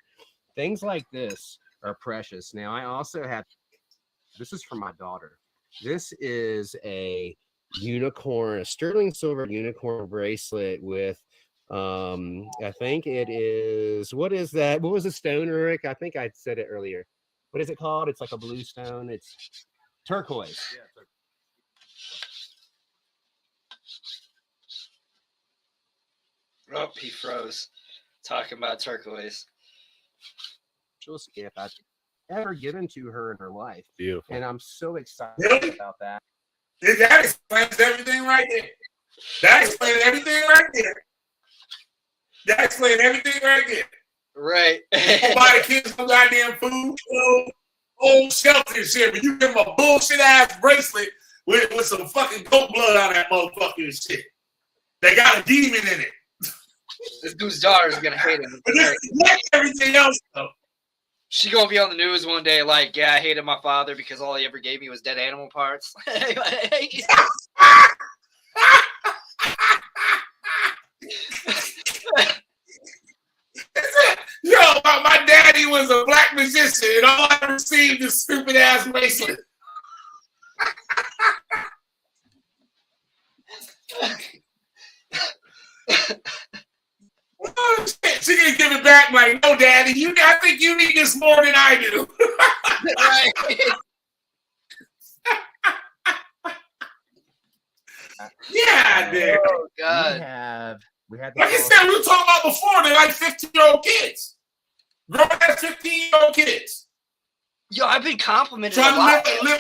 Things like this are precious. Now, I also have, this is for my daughter. This is a unicorn, a sterling silver unicorn bracelet with, I think it is, what is that? What was the stone, Rick? I think I said it earlier. what is it called? It's like a blue stone. It's turquoise. Yeah, Oh, he froze. Talking about turquoise. Specialist gift I've ever given to her in her life. beautiful. And I'm so excited Really? about that. That explains everything right there. That explains everything right there. That explains everything right there. Right. Buy the kids some goddamn food, old shelter and shit, but you give them a bullshit ass bracelet with some fucking goat blood on that motherfucking shit. They got a demon in it. This dude's daughter is gonna hate him. But this is everything else though. She gonna be on the news one day like, yeah, I hated my father because all he ever gave me was dead animal parts. Yo, my daddy was a black musician and all I received is stupid ass bracelet. Oh, shit. She didn't give it back like, no, daddy, I think you need this more than I do. Right. Yeah, dude. Oh God. We had Like I said, we were talking about before, they're like 15-year-old kids. Grown ass 15-year-old kids. Yo, I've been complimented Trying a lot. to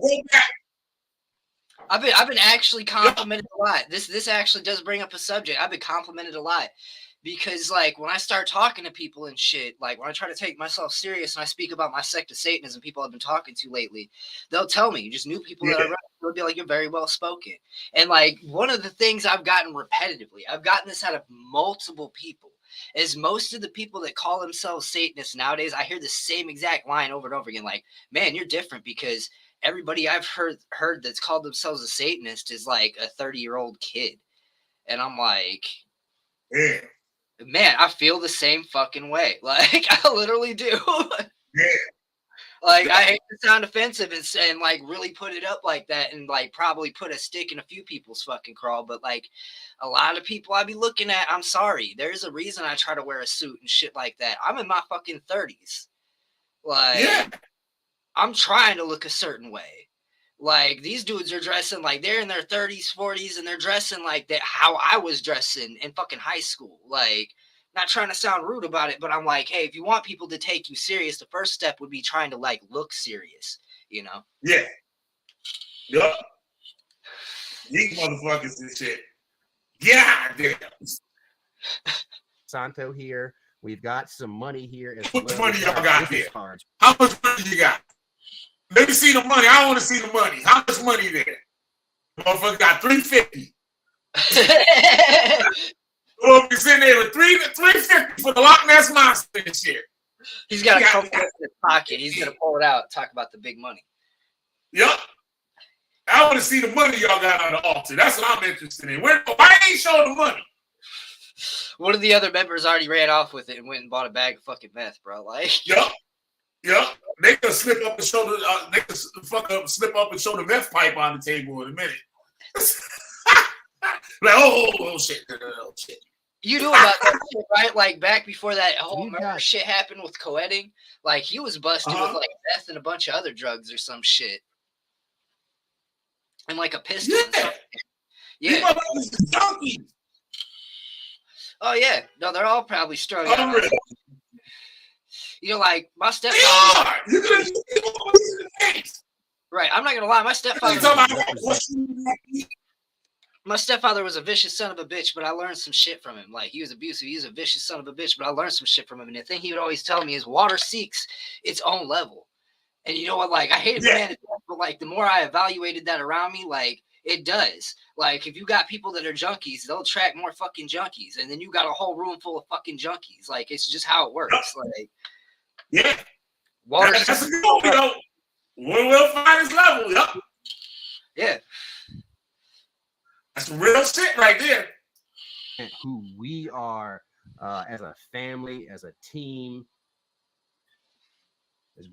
go back. I've been actually complimented a lot. This actually does bring up a subject. I've been complimented a lot because like when I start talking to people and shit, like when I try to take myself serious and I speak about my sect of Satanism, people I've been talking to lately, they'll tell me, just new people that are around, they'll be like, you're very well spoken. And like one of the things I've gotten repetitively, I've gotten this out of multiple people, is most of the people that call themselves Satanists nowadays, I hear the same exact line over and over again, like, man, you're different because everybody I've heard that's called themselves a Satanist is like a 30-year-old kid. And I'm like, Yeah. Man, I feel the same fucking way. Like, I literally do. Yeah. Like, I hate to sound offensive and like really put it up like that and like probably put a stick in a few people's fucking crawl. But like a lot of people I be looking at, I'm sorry. There's a reason I try to wear a suit and shit like that. I'm in my fucking 30s. Like, Yeah. I'm trying to look a certain way. Like, these dudes are dressing like they're in their 30s, 40s, and they're dressing like that how I was dressing in fucking high school. Like, not trying to sound rude about it, but I'm like, hey, if you want people to take you serious, the first step would be trying to like look serious, you know? Yeah. Yup. These motherfuckers and shit. God damn. Santo here. We've got some money here. As How much well. money y'all got Business there? cards. How much money you got? Let me see the money. I want to see the money. How much money there? Motherfucker got $350. Motherfucker sitting there with $350 for the Loch Ness Monster and shit. He's got a couple in his pocket. He's gonna pull it out. Talk about the big money. Yup. I want to see the money y'all got on the altar. That's what I'm interested in. Why ain't showing the money? One of the other members already ran off with it and went and bought a bag of fucking meth, bro. Like, Yup. They could slip up and show slip up and show the meth pipe on the table in a minute. Like, oh shit. you knew about that shit, right? Like back before that whole murder shit happened with co-editing, like he was busted with like meth and a bunch of other drugs or some shit, and like a pistol. Yeah. Oh yeah, no, they're all probably struggling. You know, like my stepfather. Right, I'm not gonna lie, my stepfather was a vicious son of a bitch, but I learned some shit from him. Like, he was abusive, he was a vicious son of a bitch, but I learned some shit from him. And the thing he would always tell me is water seeks its own level. And you know what? Like, I hated the man to death, but like the more I evaluated that around me, like it does. Like, if you got people that are junkies, they'll attract more fucking junkies, and then you got a whole room full of fucking junkies. Like, it's just how it works. Like, yeah, water. That's a good one, you know. We'll find his level. Yup. Yeah. That's real shit right there. And who we are as a family, as a team, as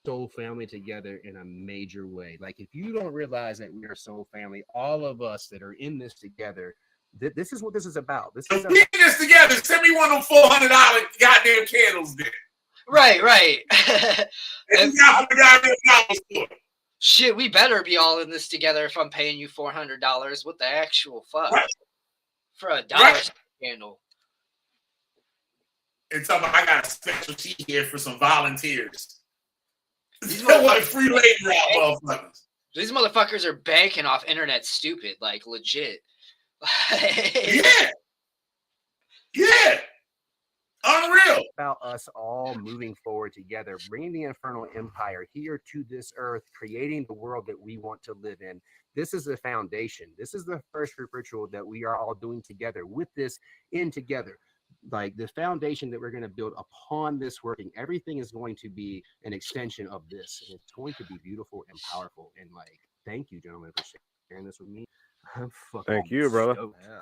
soul family together in a major way. Like, if you don't realize that we are soul family, all of us that are in this together, this is what this is about. This is this together. Send me one of them $400 goddamn candles there. Right. And you got the goddamn dollar store. Shit, we better be all in this together if I'm paying you $400. What the actual fuck? Right. For a dollar candle. And tell me I got a special sheet here for some volunteers. These What free labor out, motherfuckers. These motherfuckers are banking off internet stupid, like legit. Yeah. Unreal. About us all moving forward together, bringing the Infernal Empire here to this earth, creating the world that we want to live in. This is the foundation. This is the first group ritual that we are all doing together with this in together. Like the foundation that we're going to build upon this working, everything is going to be an extension of this. And it's going to be beautiful and powerful. And like, thank you, gentlemen, for sharing this with me. Thank you, brother. Yeah.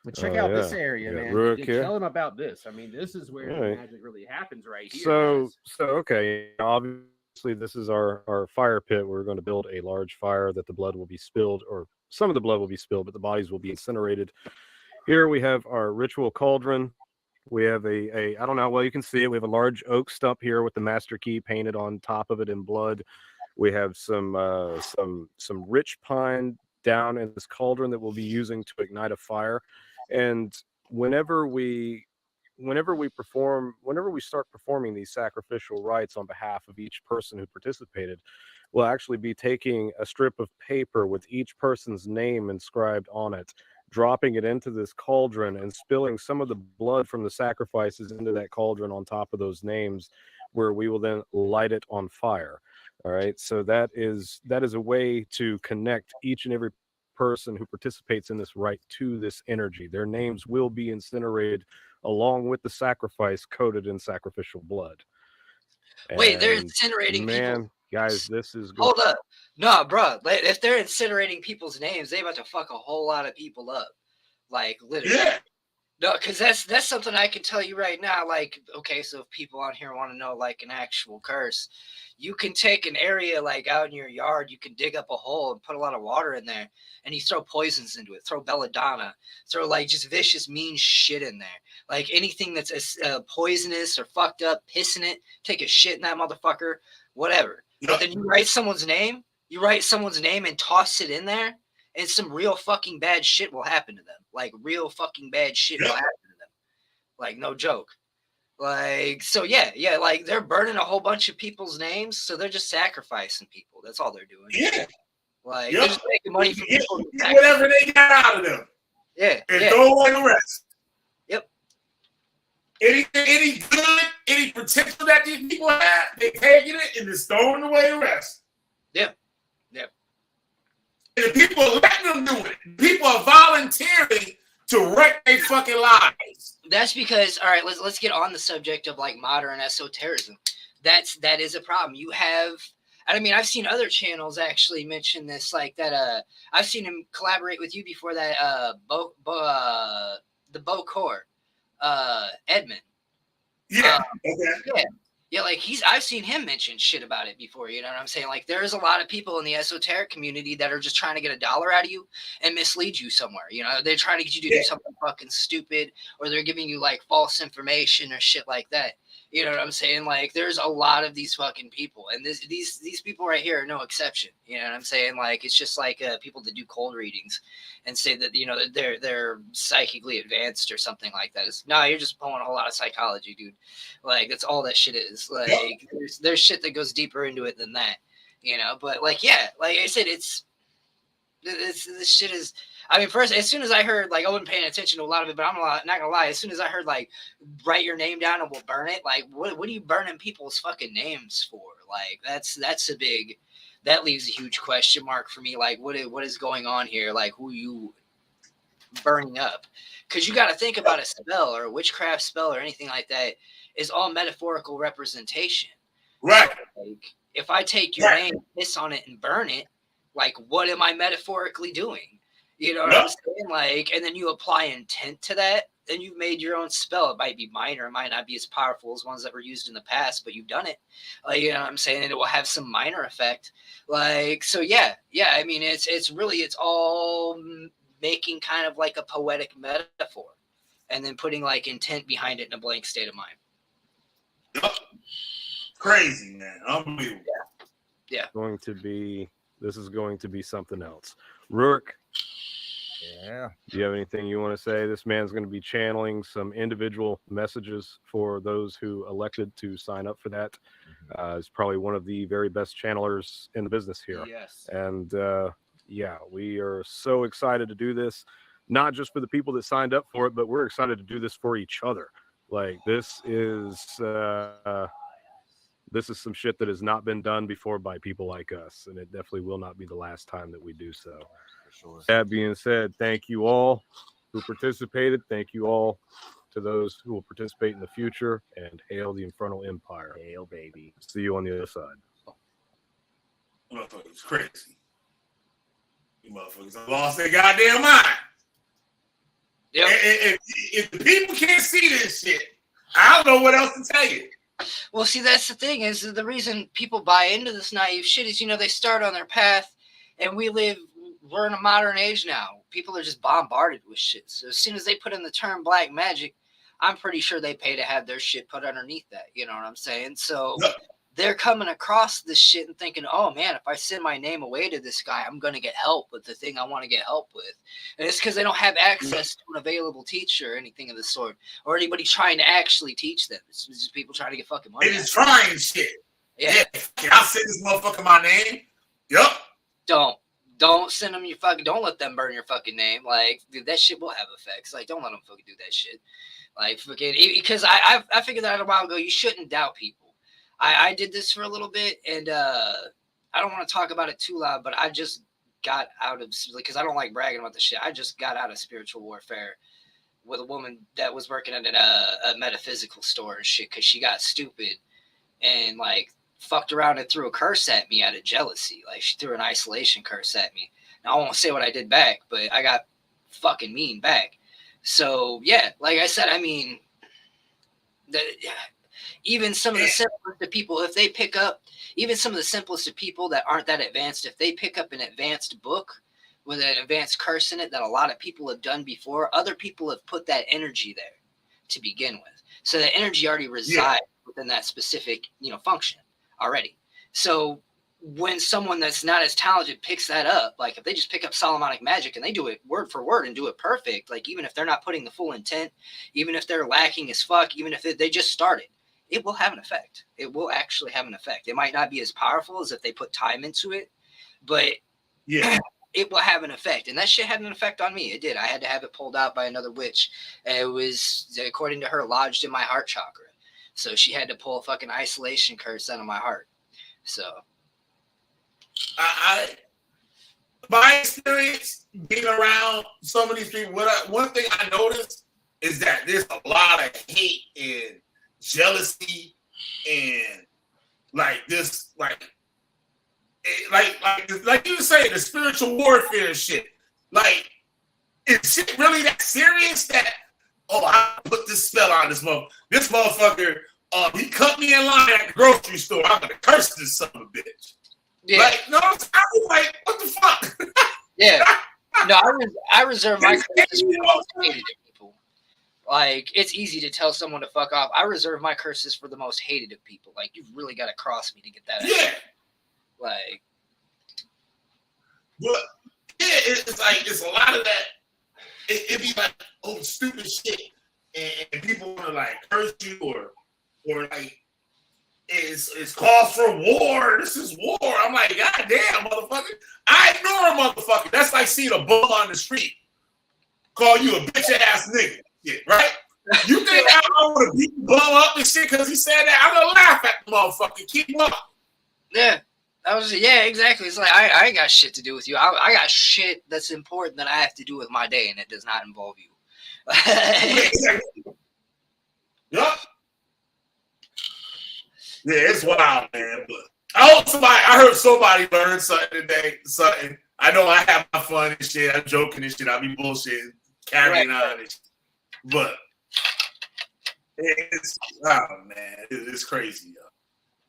But check out this area, man. Tell them about this. I mean, this is where the magic really happens right here. So okay, obviously this is our fire pit. We're going to build a large fire that the blood will be spilled, or some of the blood will be spilled, but the bodies will be incinerated. Here we have our ritual cauldron. We have a I don't know how well you can see it. We have a large oak stump here with the master key painted on top of it in blood. We have some rich pine down in this cauldron that we'll be using to ignite a fire. And whenever we start performing these sacrificial rites on behalf of each person who participated, we'll actually be taking a strip of paper with each person's name inscribed on it, dropping it into this cauldron and spilling some of the blood from the sacrifices into that cauldron on top of those names, where we will then light it on fire. All right. So that is a way to connect each and every person who participates in this rite to this energy. Their names will be incinerated along with the sacrifice coated in sacrificial blood. Wait, they're incinerating people. Guys, this is good. Hold up. No, bro. If they're incinerating people's names, they about to fuck a whole lot of people up. Like, literally. Yeah. No, because that's something I can tell you right now. Like, okay, so if people on here want to know, like, an actual curse, you can take an area, like, out in your yard, you can dig up a hole and put a lot of water in there, and you throw poisons into it, throw belladonna, throw, like, just vicious, mean shit in there. Like, anything that's poisonous or fucked up, piss in it, take a shit in that motherfucker, whatever. Yep. But then you write someone's name and toss it in there, and some real fucking bad shit will happen to them. Like, real fucking bad shit will happen to them. Like, no joke. Like, so yeah, like, they're burning a whole bunch of people's names, so they're just sacrificing people. That's all they're doing. Yeah. Like, they're just making money from people. Whatever they got out of them. Yeah. And throw away the rest. Yep. Any good, any potential that these people have, they taking it and just throwing away the rest. Yeah. And the people are letting them do it. People are volunteering to wreck their fucking lives. That's because, all right, let's get on the subject of, like, modern esotericism. That is a problem. You have, I mean, I've seen other channels actually mention this, like that. I've seen him collaborate with you before that. The Bocor, Edmund. Yeah. Okay. Yeah, like I've seen him mention shit about it before, you know what I'm saying? Like, there's a lot of people in the esoteric community that are just trying to get $1 out of you and mislead you somewhere. You know, they're trying to get you to do something fucking stupid, or they're giving you, like, false information or shit like that. You know what I'm saying? Like, there's a lot of these fucking people, and these people right here are no exception. You know what I'm saying? Like, it's just like people that do cold readings and say that, you know, that they're psychically advanced or something like that. No, you're just pulling a whole lot of psychology, dude. Like, that's all that shit is. Like, there's shit that goes deeper into it than that, you know. But, like, yeah, like I said, this shit is. I mean, first, as soon as I heard, like, I wasn't paying attention to a lot of it, but I'm not gonna lie. As soon as I heard, like, write your name down and we'll burn it, like, what are you burning people's fucking names for? Like, that's a big, that leaves a huge question mark for me. Like, what is going on here? Like, who you burning up? Because you got to think about a spell or a witchcraft spell or anything like that is all metaphorical representation. Right. Like, if I take your name, piss on it, and burn it, like, what am I metaphorically doing? You know what I'm saying? Like, and then you apply intent to that, then you've made your own spell. It might be minor, it might not be as powerful as ones that were used in the past, but you've done it. Like, you know what I'm saying? And it will have some minor effect. Like, so yeah. I mean, it's all making kind of like a poetic metaphor, and then putting, like, intent behind it in a blank state of mind. Crazy, man. Unbelievable. Yeah. This is going to be something else. Rurik, Yeah. do you have anything you want to say? This man's going to be channeling some individual messages for those who elected to sign up for that. He's probably one of the very best channelers in the business here. Yes. And yeah, we are so excited to do this, not just for the people that signed up for it, but we're excited to do this for each other. Like this is some shit that has not been done before by people like us, and it definitely will not be the last time that we do so. For sure. That being said, thank you all who participated. Thank you all to those who will participate in the future, and hail the Infernal Empire. Hail, baby. See you on the other side. Motherfuckers crazy. You motherfuckers lost their goddamn mind. Yep. If the people can't see this shit, I don't know what else to tell you. Well, see, that's the thing is the reason people buy into this naive shit is, they start on their path, and we're in a modern age now. People are just bombarded with shit. So as soon as they put in the term black magic, I'm pretty sure they pay to have their shit put underneath that. You know what I'm saying? So they're coming across this shit and thinking, oh man, if I send my name away to this guy, I'm going to get help with the thing I want to get help with. And it's because they don't have access to an available teacher or anything of the sort, or anybody trying to actually teach them. It's just people trying to get fucking money. It is trying shit. Yeah. Can I send this motherfucker my name? Yup. Don't send them your fucking, don't let them burn your fucking name. Like, dude, that shit will have effects. Like, don't let them fucking do that shit. Like, fucking, because I figured that out a while ago. You shouldn't doubt people. I did this for a little bit, and I don't want to talk about it too loud, but I just got out of, because I don't like bragging about the shit. I just got out of spiritual warfare with a woman that was working at a metaphysical store and shit, because she got stupid and, like, fucked around and threw a curse at me out of jealousy. Like, she threw an isolation curse at me. Now, I won't say what I did back, but I got fucking mean back. So, yeah, like I said, I mean, even some of the simplest of people, if they pick up, even some of the simplest of people that aren't that advanced, if they pick up an advanced book with an advanced curse in it that a lot of people have done before, other people have put that energy there to begin with. So the energy already resides within that specific, function already. So when someone that's not as talented picks that up, like if they just pick up Solomonic magic and they do it word for word and do it perfect, like even if they're not putting the full intent, even if they're lacking as fuck, even if they just started, it will have an effect. It will actually have an effect. It might not be as powerful as if they put time into it, but it will have an effect. And that shit had an effect on me. It did. I had to have it pulled out by another witch. It was, according to her, lodged in my heart chakra. So she had to pull a fucking isolation curse out of my heart. So my experience being around some of these people, one thing I noticed is that there's a lot of hate and jealousy and like you say, the spiritual warfare shit. Like, is shit really that serious that I put this spell on this motherfucker? He cut me in line at the grocery store. I'm gonna curse this son of a bitch. Yeah. Like, no, I was like, what the fuck? Yeah. No, I reserve my curses for the most hated of people. Like, it's easy to tell someone to fuck off. I reserve my curses for the most hated of people. Like, you've really got to cross me to get that out. Yeah. Like, but yeah, it's like it's a lot of that. It be like stupid shit, and people want to like curse you or like it's cause for war. This is war. I'm like, God damn, motherfucker. I ignore a motherfucker. That's like seeing a bum on the street call you a bitch ass nigga. Shit, right? You think I want to beat the bum up and shit because he said that? I'm gonna laugh at the motherfucker. Keep him up. Yeah. Exactly. It's like I ain't got shit to do with you. I got shit that's important that I have to do with my day, and it does not involve you. Yup. Yeah, it's wild, man. But I heard somebody learn something today. Something. I know I have my fun and shit. I'm joking and shit. I be bullshitting, carrying on and shit. But it's it's crazy, yo.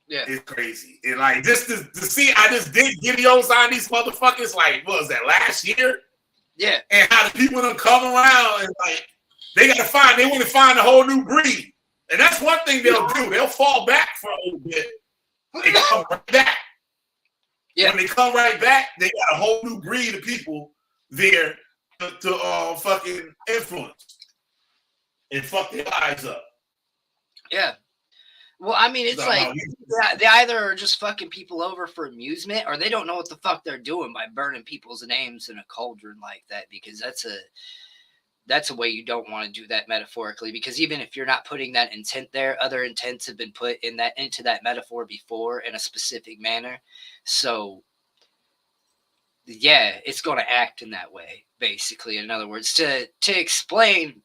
Yeah, it's crazy. And like just to see, I just did videos on these motherfuckers. Like, what was that last year? Yeah, and how the people don't come around and like they want to find a whole new breed. And that's one thing they'll do. They'll fall back for a little bit they come right back. Yeah. When they come right back, they got a whole new breed of people there to fucking influence and fuck their lives up. Yeah. Well, I mean, it's like they either are just fucking people over for amusement, or they don't know what the fuck they're doing by burning people's names in a cauldron like that, because that's a way you don't want to do that metaphorically, because even if you're not putting that intent there, other intents have been put into that metaphor before in a specific manner. So yeah, it's going to act in that way, basically. In other words, to explain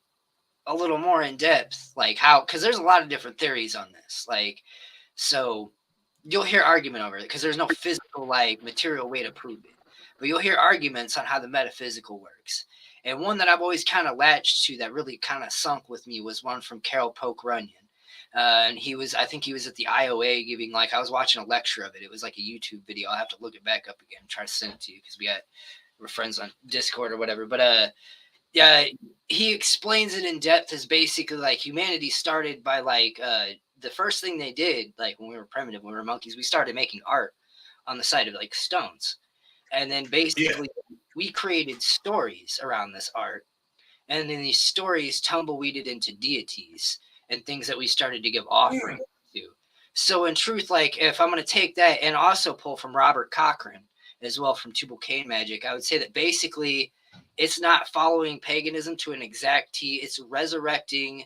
a little more in depth, like how, because there's a lot of different theories on this, like, so you'll hear argument over it because there's no physical, like, material way to prove it, but you'll hear arguments on how the metaphysical works. And one that I've always kind of latched to that really kind of sunk with me was one from Carol Polk Runyon. And I think he was at the IOA giving, like, I was watching a lecture of it. It was like a YouTube video. I'll have to look it back up again and try to send it to you because we're friends on Discord or whatever. But yeah, he explains it in depth as basically like humanity started by like the first thing they did, like when we were primitive, when we were monkeys, we started making art on the side of like stones. And then basically we created stories around this art. And then these stories tumbleweeded into deities and things that we started to give offerings to. So in truth, like if I'm going to take that and also pull from Robert Cochrane as well from Tubal Cain Magic, I would say that basically it's not following paganism to an exact T. It's resurrecting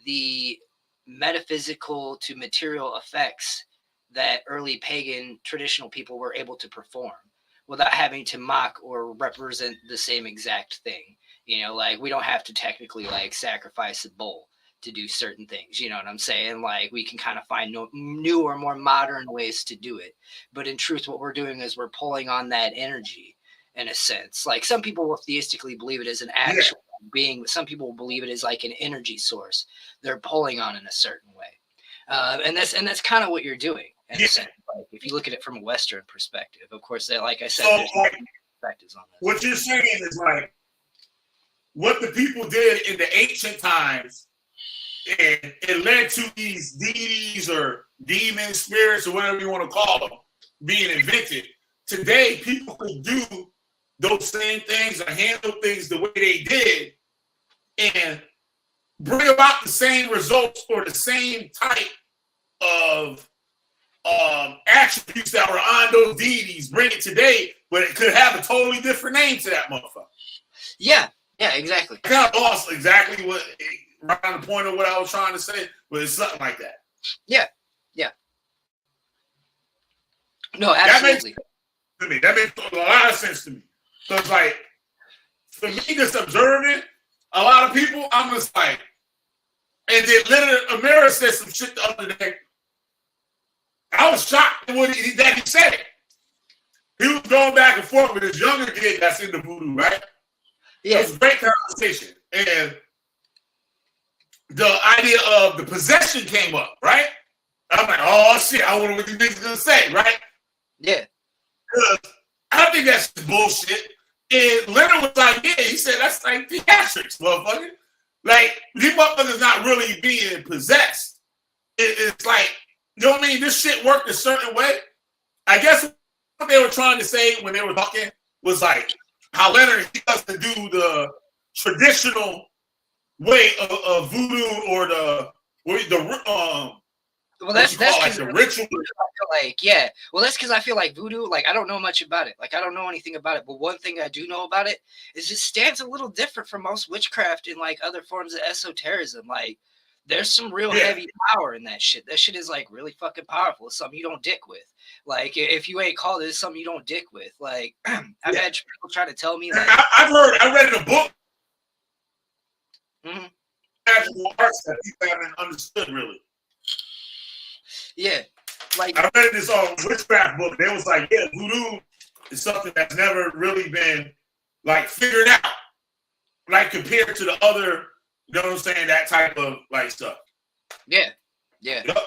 the metaphysical to material effects that early pagan traditional people were able to perform without having to mock or represent the same exact thing. You know, like we don't have to technically like sacrifice a bull to do certain things. You know what I'm saying? Like we can kind of find new or more modern ways to do it. But in truth, what we're doing is we're pulling on that energy in a sense. Like some people will theistically believe it as an actual being. Some people will believe it as like an energy source they're pulling on in a certain way. And that's kind of what you're doing in a sense. Like if you look at it from a Western perspective, of course, like I said, so, there's like, perspectives on this. What you're saying is like what the people did in the ancient times, and it led to these deities or demon spirits or whatever you want to call them being invented. Today, people could do those same things or handle things the way they did and bring about the same results or the same type of attributes that were on those deities, bring it today, but it could have a totally different name to that motherfucker. Yeah, exactly. I kind of lost exactly what, right on the point of what I was trying to say, but it's something like that. Yeah. No, absolutely. That makes a lot of sense to me. So it's like, for me, just observing a lot of people, I'm just like, and then Leonard Amira said some shit the other day. I was shocked when he said it. He was going back and forth with this younger kid that's into voodoo, right? Yeah. It was a great conversation. And the idea of the possession came up, right? I'm like, oh shit, I wonder what these niggas gonna say, right? Yeah. I think that's bullshit. And Leonard was like, yeah, he said that's like theatrics, motherfucker. Like, these motherfuckers not really being possessed. It's like, you know what I mean? This shit worked a certain way. I guess what they were trying to say when they were talking was like how Leonard does to do the traditional way of voodoo or the well, that's like the ritual. Like, yeah. Well, that's because I feel like voodoo, like, I don't know much about it. Like, I don't know anything about it. But one thing I do know about it is it stands a little different from most witchcraft and, like, other forms of esotericism. Like, there's some real heavy power in that shit. That shit is, like, really fucking powerful. It's something you don't dick with. Like, if you ain't called it, it's something you don't dick with. Like, I've had people try to tell me, like... I read in a book actual arts that people haven't understood, really. Yeah. Like, I read this witchcraft book. They was like, yeah, voodoo is something that's never really been like figured out, like compared to the other, you know what I'm saying, that type of like stuff. Yeah. Yep.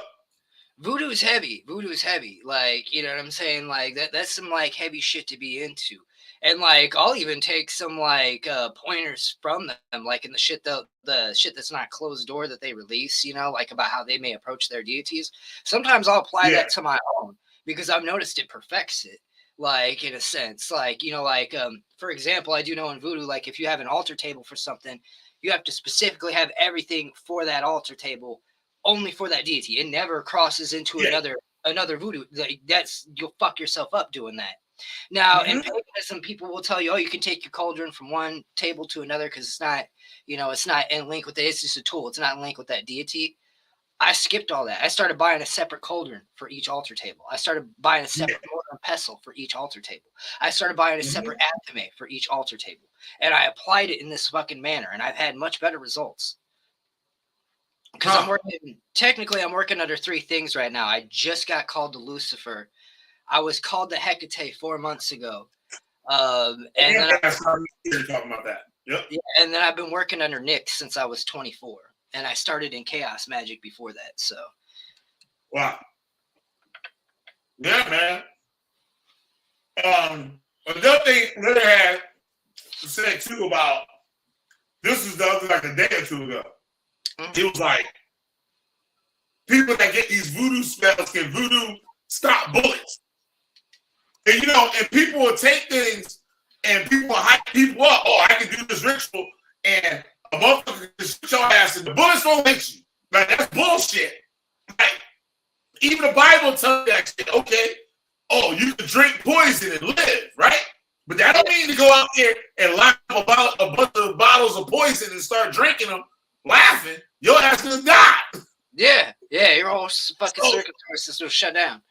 Voodoo is heavy. Voodoo is heavy. Like, you know what I'm saying? Like that's some like heavy shit to be into. And like I'll even take some like pointers from them, like in the shit that's not closed door that they release, you know, like about how they may approach their deities. Sometimes I'll apply that to my own because I've noticed it perfects it. Like in a sense, like, you know, like for example, I do know in voodoo, like if you have an altar table for something, you have to specifically have everything for that altar table only for that deity. It never crosses into another voodoo. Like, you'll fuck yourself up doing that. Now, in paganism, people will tell you, oh, you can take your cauldron from one table to another because it's not, you know, it's not in link with it. It's just a tool. It's not in link with that deity. I skipped all that. I started buying a separate cauldron for each altar table. I started buying a separate mortar and pestle for each altar table. I started buying a separate athame for each altar table. And I applied it in this fucking manner, and I've had much better results. Because I'm working under 3 things right now. I just got called to Lucifer. I was called to Hecate 4 months ago. And then talking about that. Yep. Yeah, and then I've been working under Nick since I was 24. And I started in chaos magic before that. So wow. Yeah, man. Another thing that I had said too about this is like a day or two ago. It was like people that get these voodoo spells can voodoo stop bullets. And you know, and people will take things and people will hype people up. Oh, I can do this ritual and a motherfucker can shoot your ass and the bullets don't hit you. Like that's bullshit. Like even the Bible tells you that shit. Okay, oh, you can drink poison and live, right? But that don't mean to go out there and line up a bunch of bottles of poison and start drinking them, laughing. Your ass gonna die. Yeah, your whole fucking circulatory system will shut down.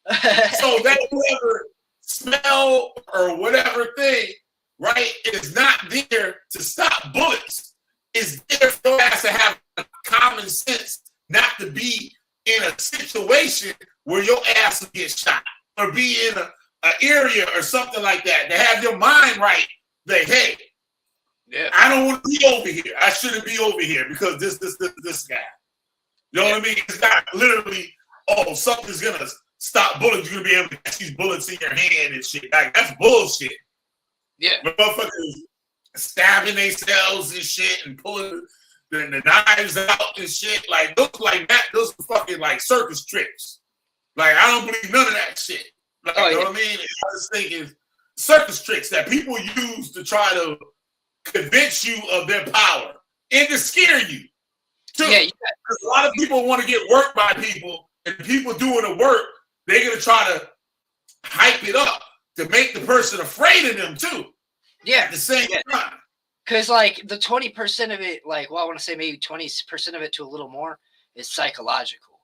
So that whatever smell or whatever thing, right, is not there to stop bullets. It's there for your ass to have common sense, not to be in a situation where your ass will get shot or be in an area or something like that. To have your mind right, like, hey, I don't want to be over here. I shouldn't be over here because this guy. You know what I mean? It's not literally, oh, something's gonna stop bullets. You're gonna be able to catch these bullets in your hand and shit. Like that's bullshit. Yeah. Motherfuckers stabbing themselves and shit and pulling the knives out and shit. Like those those fucking like circus tricks. Like I don't believe none of that shit. Like, you know what I mean? I just think it's circus tricks that people use to try to convince you of their power and to scare you. Too. Yeah, because a lot of people want to get worked by people, and people doing the work, they're gonna try to hype it up to make the person afraid of them too. Yeah, at the same time. Because like the 20% of it, like, well, I want to say maybe 20% of it to a little more is psychological,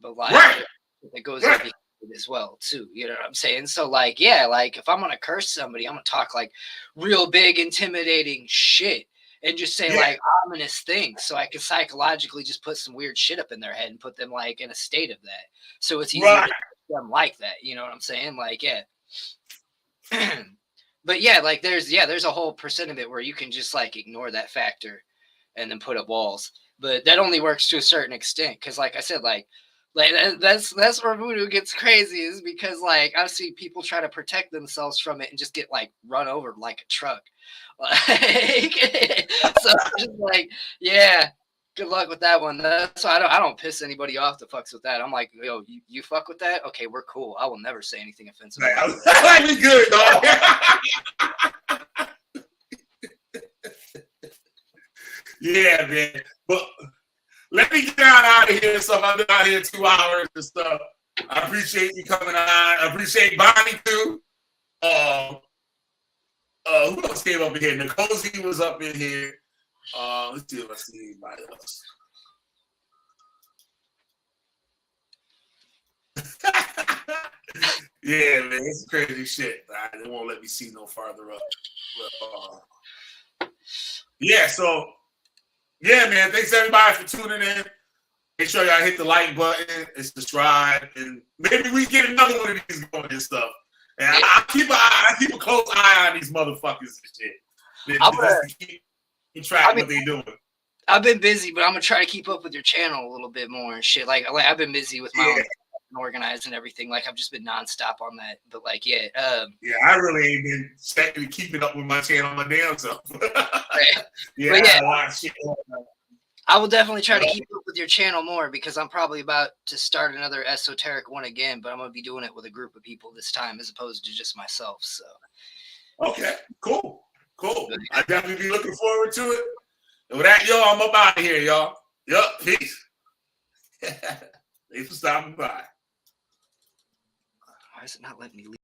but like it goes over as well too. You know what I'm saying? So like, yeah, like if I'm gonna curse somebody, I'm gonna talk like real big, intimidating shit. And just say like ominous things, so I can psychologically just put some weird shit up in their head and put them like in a state of that. So it's easy to make them like that. You know what I'm saying? Like, yeah. But yeah, like there's a whole percent of it where you can just like ignore that factor and then put up walls. But that only works to a certain extent, because like I said, like that's where voodoo gets crazy, is because like I see people try to protect themselves from it and just get like run over like a truck. Like, so just like, yeah, good luck with that one. That's why I don't piss anybody off that fucks with that. I'm like, yo, you fuck with that? Okay, we're cool. I will never say anything offensive. Like we good, dog. Yeah, man. But let me get out of here. So I've been out here 2 hours and stuff. I appreciate you coming on. I appreciate Bonnie too. Who else came up in here? Nicozy was up in here. Let's see if I see anybody else. Yeah, man, it's crazy shit. They won't let me see no farther up. But, yeah, so yeah, man. Thanks everybody for tuning in. Make sure y'all hit the like button and subscribe, and maybe we get another one of these going and stuff. And I keep a close eye on these motherfuckers and shit. Keep track of what they doing. I've been busy, but I'm gonna try to keep up with your channel a little bit more and shit. Like I've been busy with my own stuff and organized and everything. Like I've just been nonstop on that. But like, yeah. Yeah, I really ain't been exactly keeping up with my channel my damn self. Yeah, But yeah, a lot of shit. I will definitely try to keep up with your channel more because I'm probably about to start another esoteric one again, but I'm gonna be doing it with a group of people this time as opposed to just myself. So okay, cool. I definitely be looking forward to it. And with that, y'all, I'm up out of here, y'all. Yup, peace. Thanks for stopping by. why is it not letting me leave?